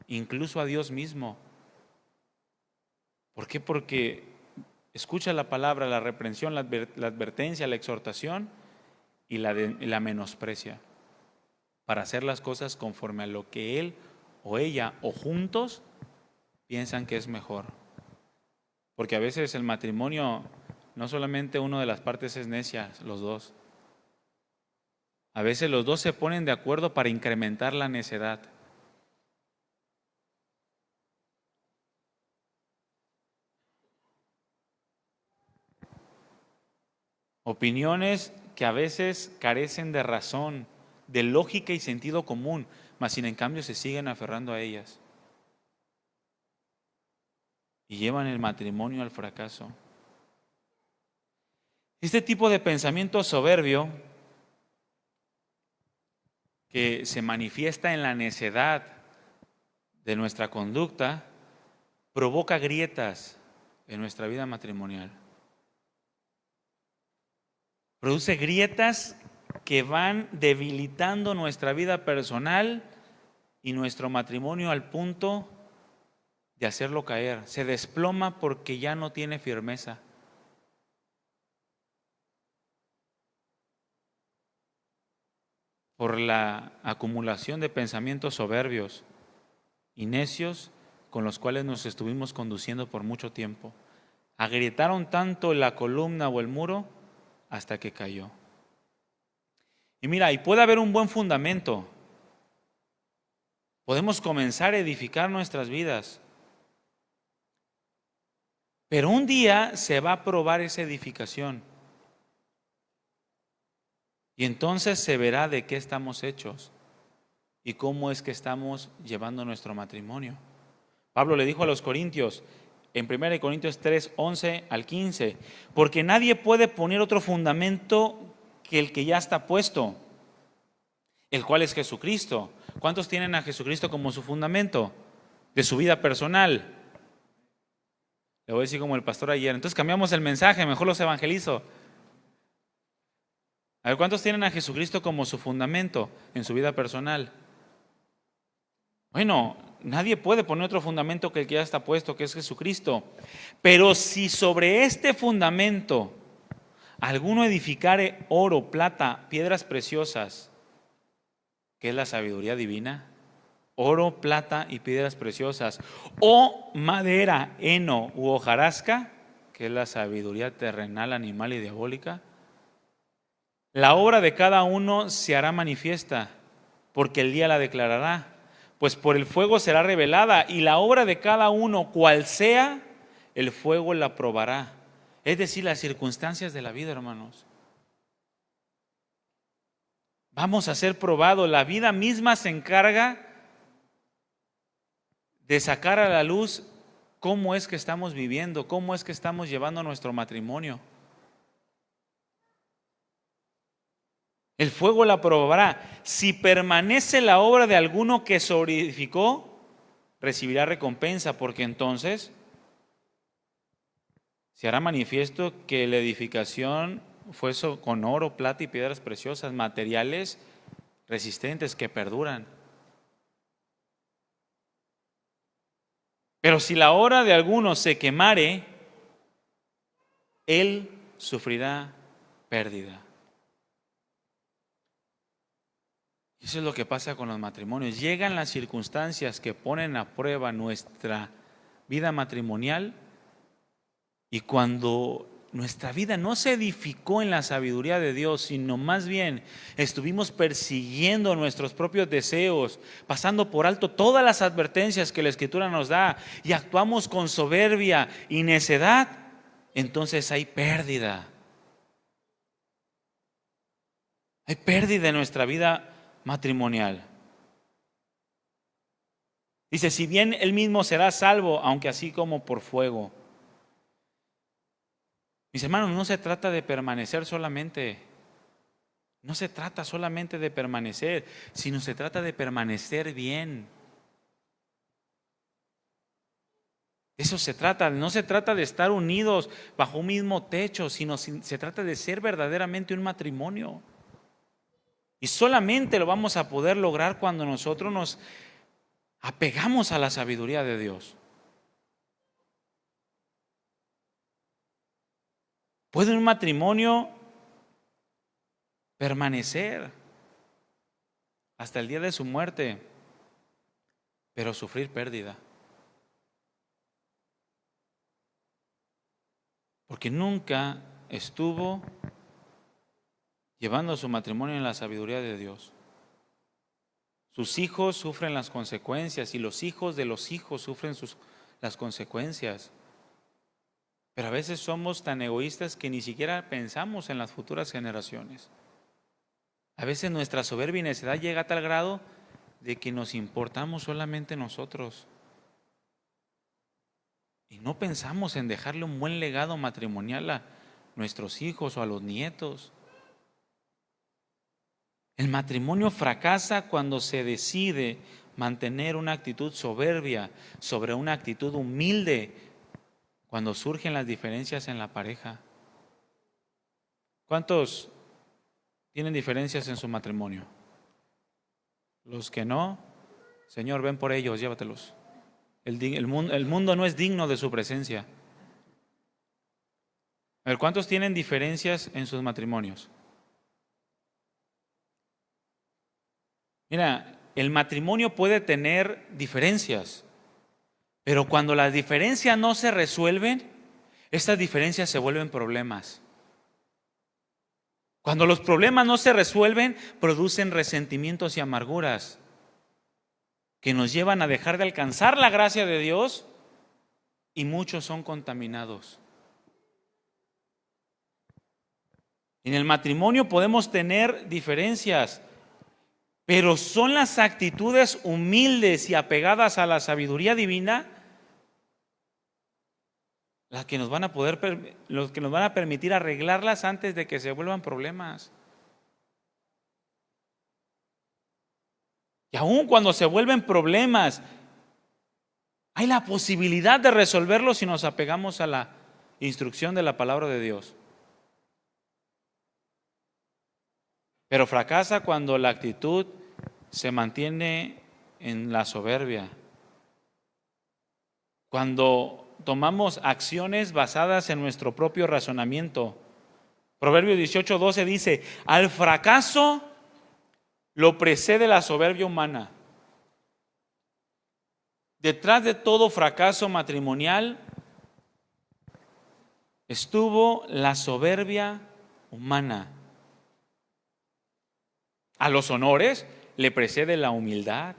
incluso a Dios mismo. ¿Por qué? Porque escucha la palabra, la reprensión, la advertencia, la exhortación y la menosprecia para hacer las cosas conforme a lo que él o ella o juntos piensan que es mejor. Porque a veces el matrimonio, no solamente una de las partes es necia, los dos. A veces los dos se ponen de acuerdo para incrementar la necedad. Opiniones que a veces carecen de razón, de lógica y sentido común, mas sin en cambio se siguen aferrando a ellas y llevan el matrimonio al fracaso. Este tipo de pensamiento soberbio que se manifiesta en la necedad de nuestra conducta provoca grietas en nuestra vida matrimonial. Produce grietas que van debilitando nuestra vida personal y nuestro matrimonio al punto de hacerlo caer. Se desploma porque ya no tiene firmeza. Por la acumulación de pensamientos soberbios y necios con los cuales nos estuvimos conduciendo por mucho tiempo. Agrietaron tanto la columna o el muro hasta que cayó. Y mira, y puede haber un buen fundamento. Podemos comenzar a edificar nuestras vidas. Pero un día se va a probar esa edificación. Y entonces se verá de qué estamos hechos y cómo es que estamos llevando nuestro matrimonio. Pablo le dijo a los corintios, en 1 Corintios 3, 11 al 15, porque nadie puede poner otro fundamento que el que ya está puesto, el cual es Jesucristo. ¿Cuántos tienen a Jesucristo como su fundamento de su vida personal? Le voy a decir como el pastor ayer. Entonces cambiamos el mensaje, mejor los evangelizo. A ver, ¿cuántos tienen a Jesucristo como su fundamento en su vida personal? Bueno, nadie puede poner otro fundamento que el que ya está puesto, que es Jesucristo. Pero si sobre este fundamento alguno edificare oro, plata, piedras preciosas, ¿qué es la sabiduría divina? Oro, plata y piedras preciosas, o madera, heno u hojarasca, que es la sabiduría terrenal, animal y diabólica, la obra de cada uno se hará manifiesta, porque el día la declarará, pues por el fuego será revelada, y la obra de cada uno, cual sea, el fuego la probará. Es decir, las circunstancias de la vida, hermanos. Vamos a ser probados. La vida misma se encarga de sacar a la luz cómo es que estamos viviendo, cómo es que estamos llevando nuestro matrimonio. El fuego la probará. Si permanece la obra de alguno que sobreedificó, recibirá recompensa, porque entonces se hará manifiesto que la edificación fue con oro, plata y piedras preciosas, materiales resistentes que perduran. Pero si la obra de alguno se quemare, él sufrirá pérdida. Eso es lo que pasa con los matrimonios. Llegan las circunstancias que ponen a prueba nuestra vida matrimonial, y cuando nuestra vida no se edificó en la sabiduría de Dios, sino más bien estuvimos persiguiendo nuestros propios deseos, pasando por alto todas las advertencias que la Escritura nos da, y actuamos con soberbia y necedad, entonces hay pérdida. Hay pérdida en nuestra vida matrimonial. Dice, si bien él mismo será salvo, aunque así como por fuego. Mis hermanos, no se trata de permanecer solamente. No se trata solamente de permanecer, sino se trata de permanecer bien. Eso se trata. No se trata de estar unidos bajo un mismo techo, sino se trata de ser verdaderamente un matrimonio. Y solamente lo vamos a poder lograr cuando nosotros nos apegamos a la sabiduría de Dios. ¿Puede un matrimonio permanecer hasta el día de su muerte, pero sufrir pérdida? Porque nunca estuvo llevando su matrimonio en la sabiduría de Dios. Sus hijos sufren las consecuencias, y los hijos de los hijos sufren las consecuencias. Pero a veces somos tan egoístas que ni siquiera pensamos en las futuras generaciones. A veces nuestra soberbia y necedad llega a tal grado de que nos importamos solamente nosotros. Y no pensamos en dejarle un buen legado matrimonial a nuestros hijos o a los nietos. El matrimonio fracasa cuando se decide mantener una actitud soberbia sobre una actitud humilde cuando surgen las diferencias en la pareja. ¿Cuántos tienen diferencias en su matrimonio? Los que no, Señor, ven por ellos, llévatelos. El mundo no es digno de su presencia. A ver, ¿cuántos tienen diferencias en sus matrimonios? Mira, el matrimonio puede tener diferencias, pero cuando las diferencias no se resuelven, estas diferencias se vuelven problemas. Cuando los problemas no se resuelven, producen resentimientos y amarguras que nos llevan a dejar de alcanzar la gracia de Dios, y muchos son contaminados. En el matrimonio podemos tener diferencias, pero son las actitudes humildes y apegadas a la sabiduría divina las que nos van a los que nos van a permitir arreglarlas antes de que se vuelvan problemas. Y aun cuando se vuelven problemas, hay la posibilidad de resolverlos si nos apegamos a la instrucción de la palabra de Dios. Pero fracasa cuando la actitud se mantiene en la soberbia. Cuando tomamos acciones basadas en nuestro propio razonamiento. Proverbios 18:12 dice: al fracaso lo precede la soberbia humana. Detrás de todo fracaso matrimonial estuvo la soberbia humana. A los honores le precede la humildad.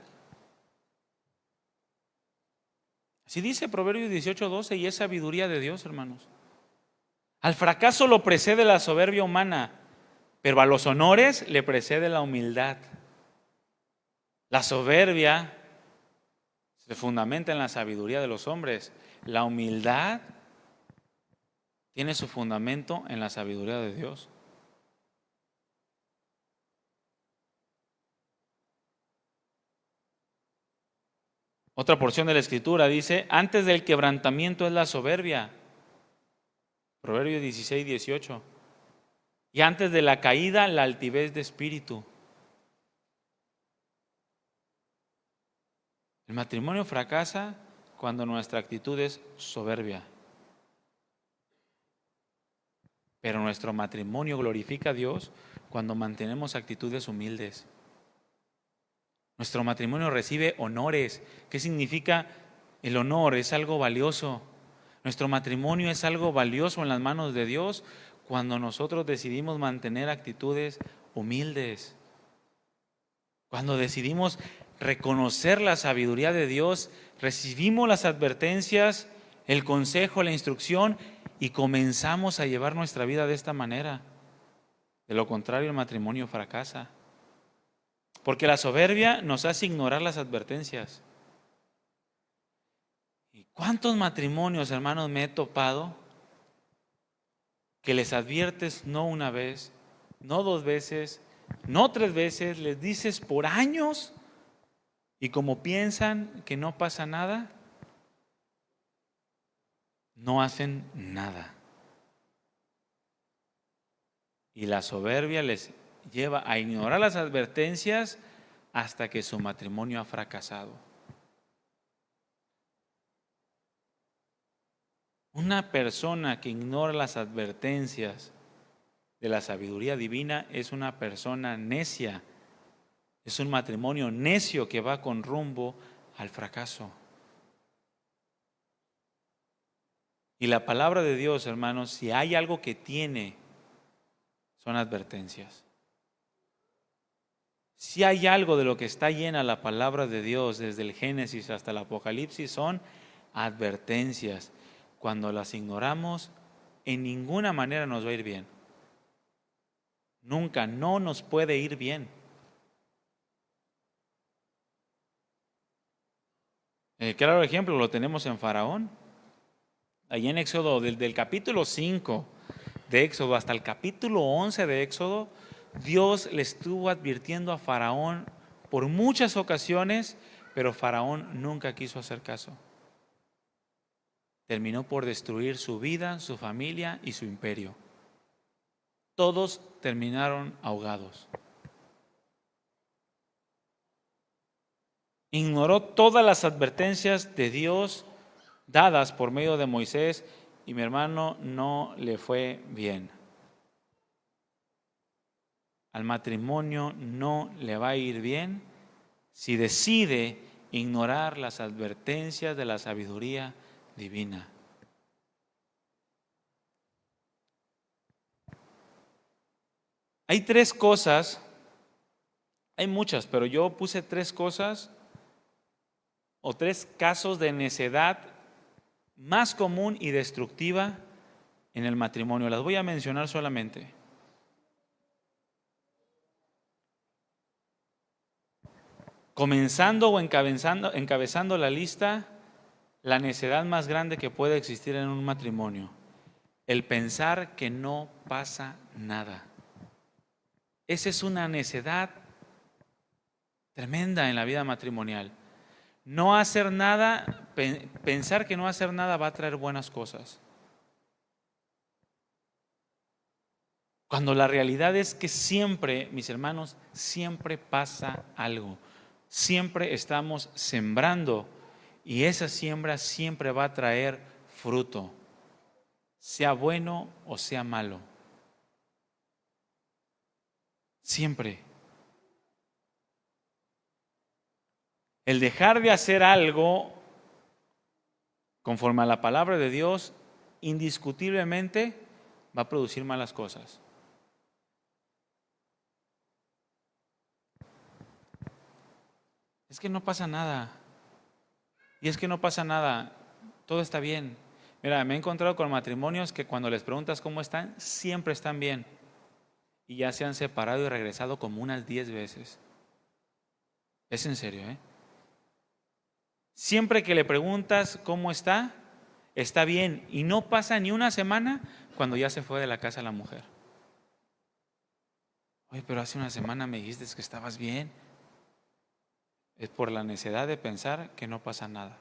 Así dice Proverbios 18:12, y es sabiduría de Dios, hermanos. Al fracaso lo precede la soberbia humana, pero a los honores le precede la humildad. La soberbia se fundamenta en la sabiduría de los hombres. La humildad tiene su fundamento en la sabiduría de Dios. Otra porción de la Escritura dice: antes del quebrantamiento es la soberbia. Proverbios 16:18. Y antes de la caída, la altivez de espíritu. El matrimonio fracasa cuando nuestra actitud es soberbia. Pero nuestro matrimonio glorifica a Dios cuando mantenemos actitudes humildes. Nuestro matrimonio recibe honores. ¿Qué significa el honor? Es algo valioso. Nuestro matrimonio es algo valioso en las manos de Dios cuando nosotros decidimos mantener actitudes humildes. Cuando decidimos reconocer la sabiduría de Dios, recibimos las advertencias, el consejo, la instrucción y comenzamos a llevar nuestra vida de esta manera. De lo contrario, el matrimonio fracasa. Porque la soberbia nos hace ignorar las advertencias. ¿Y cuántos matrimonios, hermanos, me he topado que les adviertes no una vez, no dos veces, no tres veces, les dices por años y como piensan que no pasa nada, no hacen nada? Y la soberbia les lleva a ignorar las advertencias hasta que su matrimonio ha fracasado. Una persona que ignora las advertencias de la sabiduría divina es una persona necia. Es un matrimonio necio que va con rumbo al fracaso. Y la palabra de Dios, hermanos, si hay algo que tiene, son advertencias. Si hay algo de lo que está llena la palabra de Dios desde el Génesis hasta el Apocalipsis, son advertencias. Cuando las ignoramos, en ninguna manera nos va a ir bien. Nunca, no nos puede ir bien. El claro ejemplo lo tenemos en Faraón. Allí en Éxodo, desde el capítulo 5 de Éxodo hasta el capítulo 11 de Éxodo, Dios le estuvo advirtiendo a Faraón por muchas ocasiones, pero Faraón nunca quiso hacer caso. Terminó por destruir su vida, su familia y su imperio. Todos terminaron ahogados. Ignoró todas las advertencias de Dios dadas por medio de Moisés y mi hermano, no le fue bien. Al matrimonio no le va a ir bien si decide ignorar las advertencias de la sabiduría divina. Hay 3 cosas, hay muchas, pero yo puse 3 cosas o 3 casos de necedad más común y destructiva en el matrimonio. Las voy a mencionar solamente. Comenzando o encabezando la lista, la necedad más grande que puede existir en un matrimonio: el pensar que no pasa nada. Esa es una necedad tremenda en la vida matrimonial. No hacer nada, pensar que no hacer nada va a traer buenas cosas, cuando la realidad es que siempre, mis hermanos, siempre pasa algo. Siempre estamos sembrando y esa siembra siempre va a traer fruto, sea bueno o sea malo. Siempre. El dejar de hacer algo conforme a la palabra de Dios indiscutiblemente va a producir malas cosas. Es que no pasa nada. Y es que no pasa nada. Todo está bien. Mira, me he encontrado con matrimonios que cuando les preguntas cómo están, siempre están bien. Y ya se han separado y regresado como unas 10 veces. Es en serio, ¿eh? Siempre que le preguntas cómo está bien. Y no pasa ni una semana cuando ya se fue de la casa la mujer. Oye, pero hace una semana me dijiste que estabas bien. Es por la necedad de pensar que no pasa nada.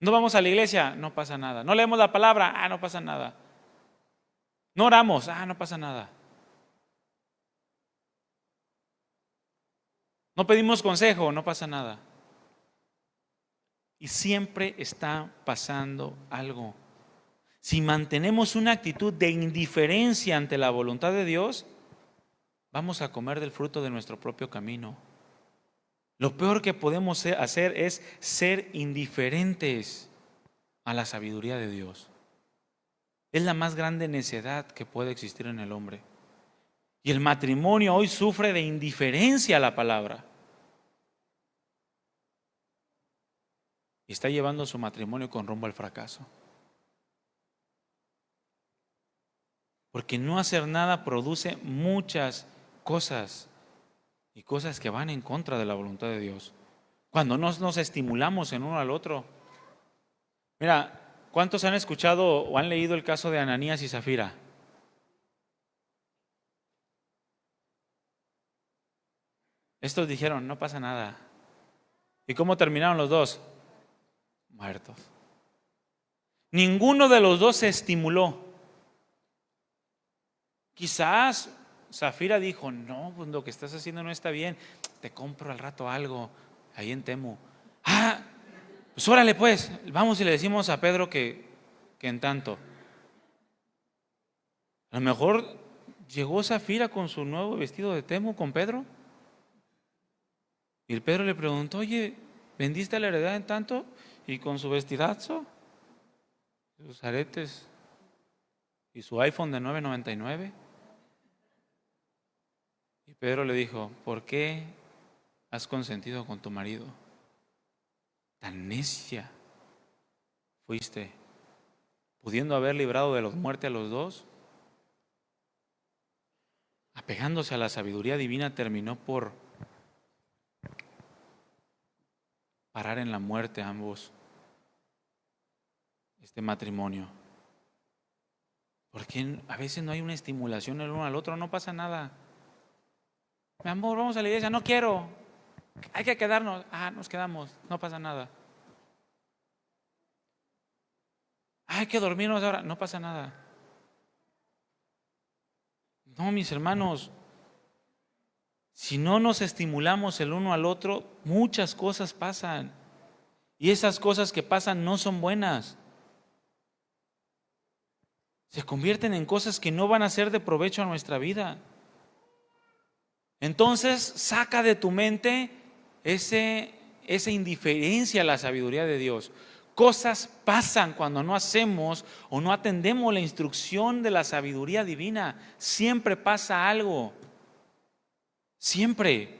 No vamos a la iglesia, no pasa nada. No leemos la palabra, no pasa nada. No oramos, no pasa nada. No pedimos consejo, no pasa nada. Y siempre está pasando algo. Si mantenemos una actitud de indiferencia ante la voluntad de Dios, vamos a comer del fruto de nuestro propio camino. Lo peor que podemos hacer es ser indiferentes a la sabiduría de Dios. Es la más grande necedad que puede existir en el hombre. Y el matrimonio hoy sufre de indiferencia a la palabra. Y está llevando su matrimonio con rumbo al fracaso. Porque no hacer nada produce muchas cosas. Y cosas que van en contra de la voluntad de Dios. Cuando nos estimulamos en uno al otro. Mira, ¿cuántos han escuchado o han leído el caso de Ananías y Zafira? Estos dijeron, no pasa nada. ¿Y cómo terminaron los dos? Muertos. Ninguno de los dos se estimuló. Quizás Zafira dijo, no, pues lo que estás haciendo no está bien, te compro al rato algo ahí en Temu. Pues órale pues, vamos y le decimos a Pedro que en tanto. A lo mejor llegó Zafira con su nuevo vestido de Temu con Pedro. Y el Pedro le preguntó, oye, ¿vendiste la heredad en tanto? Y con su vestidazo, sus aretes y su iPhone de $9.99. Y Pedro le dijo, ¿por qué has consentido con tu marido? Tan necia fuiste, pudiendo haber librado de la muerte a los dos. Apegándose a la sabiduría divina, terminó por parar en la muerte a ambos este matrimonio. Porque a veces no hay una estimulación el uno al otro, no pasa nada. Mi amor, vamos a la iglesia, no quiero, hay que quedarnos. Nos quedamos, no pasa nada. Hay que dormirnos ahora, no pasa nada. No, mis hermanos, si no nos estimulamos el uno al otro, muchas cosas pasan. Y esas cosas que pasan no son buenas. Se convierten en cosas que no van a ser de provecho a nuestra vida. Entonces, saca de tu mente esa indiferencia a la sabiduría de Dios. Cosas pasan cuando no hacemos o no atendemos la instrucción de la sabiduría divina. Siempre pasa algo. Siempre.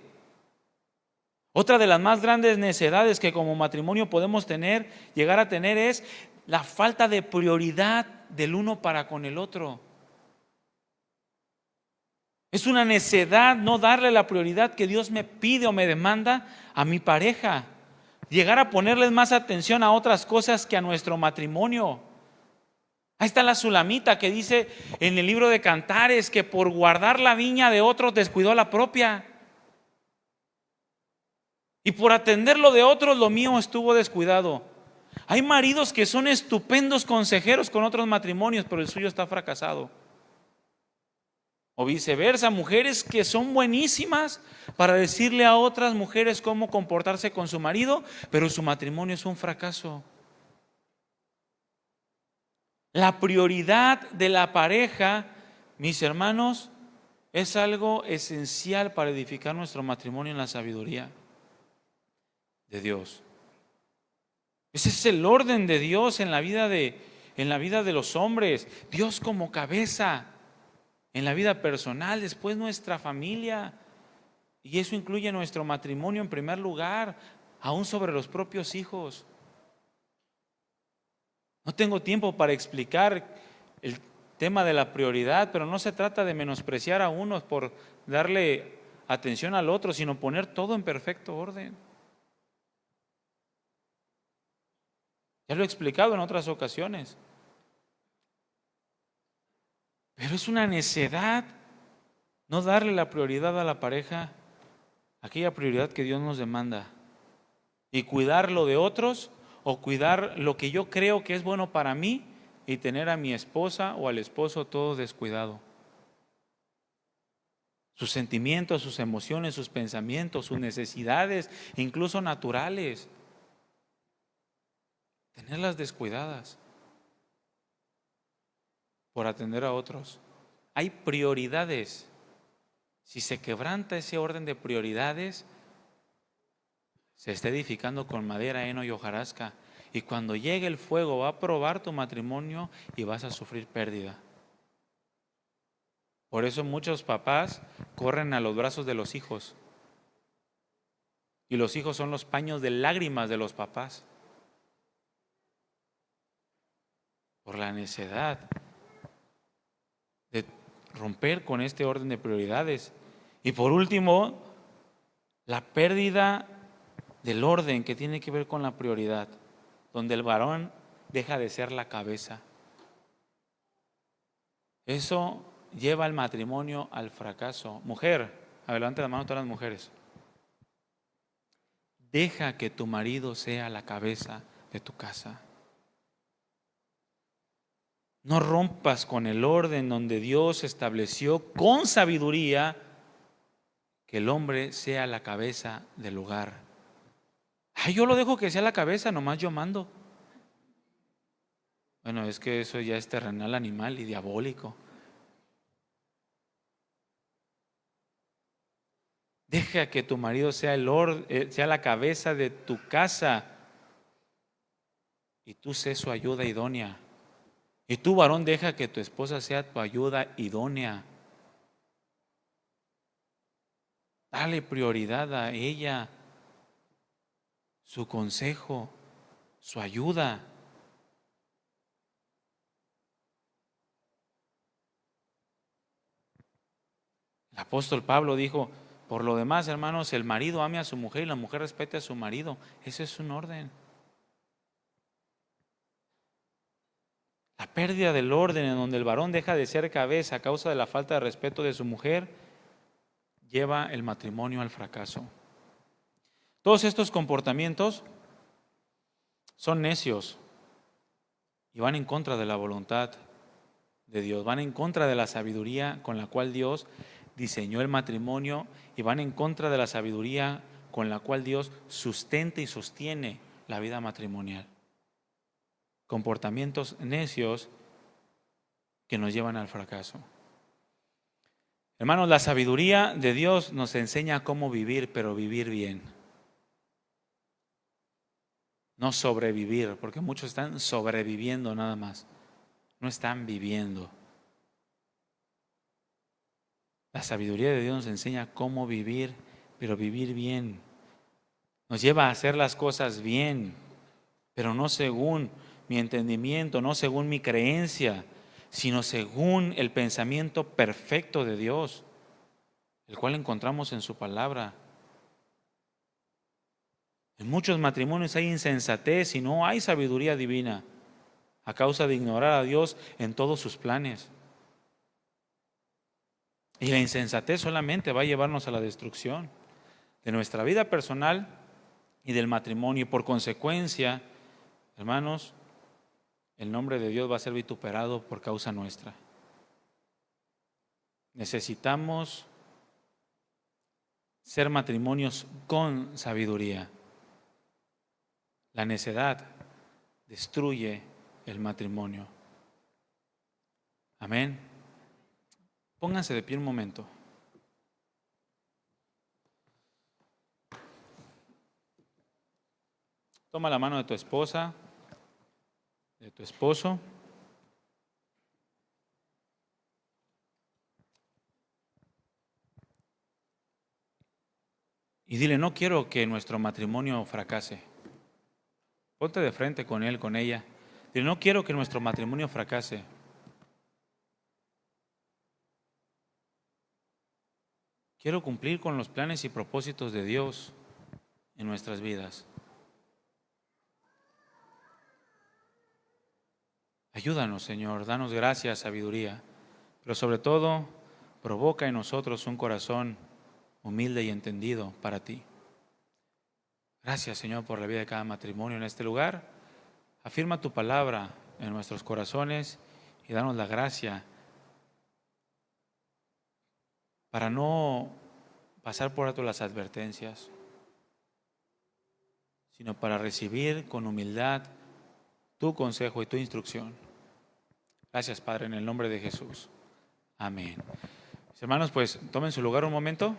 Otra de las más grandes necedades que como matrimonio podemos llegar a tener, es la falta de prioridad del uno para con el otro. Es una necedad no darle la prioridad que Dios me pide o me demanda a mi pareja. Llegar a ponerles más atención a otras cosas que a nuestro matrimonio. Ahí está la Sulamita que dice en el libro de Cantares que por guardar la viña de otros descuidó la propia. Y por atender lo de otros, lo mío estuvo descuidado. Hay maridos que son estupendos consejeros con otros matrimonios, pero el suyo está fracasado. O viceversa, mujeres que son buenísimas para decirle a otras mujeres cómo comportarse con su marido, pero su matrimonio es un fracaso. La prioridad de la pareja, mis hermanos, es algo esencial para edificar nuestro matrimonio en la sabiduría de Dios. Ese es el orden de Dios en la vida de los hombres. Dios como cabeza en la vida personal, después nuestra familia. Y eso incluye nuestro matrimonio en primer lugar, aún sobre los propios hijos. No tengo tiempo para explicar el tema de la prioridad, pero no se trata de menospreciar a unos por darle atención al otro, sino poner todo en perfecto orden. Ya lo he explicado en otras ocasiones. Pero es una necedad no darle la prioridad a la pareja, aquella prioridad que Dios nos demanda, y cuidar lo de otros o cuidar lo que yo creo que es bueno para mí y tener a mi esposa o al esposo todo descuidado. Sus sentimientos, sus emociones, sus pensamientos, sus necesidades, incluso naturales, tenerlas descuidadas por atender a otros. Hay prioridades. Si se quebranta ese orden de prioridades, se está edificando con madera, heno y hojarasca. Y cuando llegue el fuego va a probar tu matrimonio y vas a sufrir pérdida. Por eso muchos papás corren a los brazos de los hijos. Y los hijos son los paños de lágrimas de los papás. Por la necedad de romper con este orden de prioridades. Y por último, la pérdida del orden que tiene que ver con la prioridad, donde el varón deja de ser la cabeza. Eso lleva al matrimonio al fracaso. Mujer, adelante la mano todas las mujeres. Deja que tu marido sea la cabeza de tu casa. No rompas con el orden donde Dios estableció con sabiduría que el hombre sea la cabeza del hogar. Ay, yo lo dejo que sea la cabeza, nomás yo mando. Bueno, es que eso ya es terrenal, animal y diabólico. Deja que tu marido sea sea la cabeza de tu casa y tú sé su ayuda idónea. Y tú, varón, deja que tu esposa sea tu ayuda idónea. Dale prioridad a ella, su consejo, su ayuda. El apóstol Pablo dijo: por lo demás, hermanos, el marido ame a su mujer y la mujer respete a su marido. Ese es un orden. La pérdida del orden, en donde el varón deja de ser cabeza a causa de la falta de respeto de su mujer, lleva el matrimonio al fracaso. Todos estos comportamientos son necios y van en contra de la voluntad de Dios, van en contra de la sabiduría con la cual Dios diseñó el matrimonio y van en contra de la sabiduría con la cual Dios sustenta y sostiene la vida matrimonial. Comportamientos necios que nos llevan al fracaso. Hermanos, la sabiduría de Dios nos enseña cómo vivir, pero vivir bien. no sobrevivir, porque muchos están sobreviviendo nada más, no están viviendo. La sabiduría de Dios nos enseña cómo vivir, pero vivir bien. Nos lleva a hacer las cosas bien, pero no según mi entendimiento, no según mi creencia, sino según el pensamiento perfecto de Dios, el cual encontramos en su palabra. En muchos matrimonios hay insensatez y no hay sabiduría divina a causa de ignorar a Dios en todos sus planes. Y la insensatez solamente va a llevarnos a la destrucción de nuestra vida personal y del matrimonio. Y por consecuencia, hermanos, el nombre de Dios va a ser vituperado por causa nuestra. Necesitamos ser matrimonios con sabiduría. La necedad destruye el matrimonio. Amén. Pónganse de pie un momento. Toma la mano de tu esposa, de tu esposo. Y dile, no quiero que nuestro matrimonio fracase. Ponte de frente con él, con ella. Dile, no quiero que nuestro matrimonio fracase. Quiero cumplir con los planes y propósitos de Dios en nuestras vidas. Ayúdanos, Señor, danos gracia, sabiduría, pero sobre todo, provoca en nosotros un corazón humilde y entendido para ti. Gracias, Señor, por la vida de cada matrimonio en este lugar. Afirma tu palabra en nuestros corazones y danos la gracia para no pasar por alto las advertencias, sino para recibir con humildad tu consejo y tu instrucción. Gracias, Padre, en el nombre de Jesús. Amén. Mis hermanos, pues tomen su lugar un momento.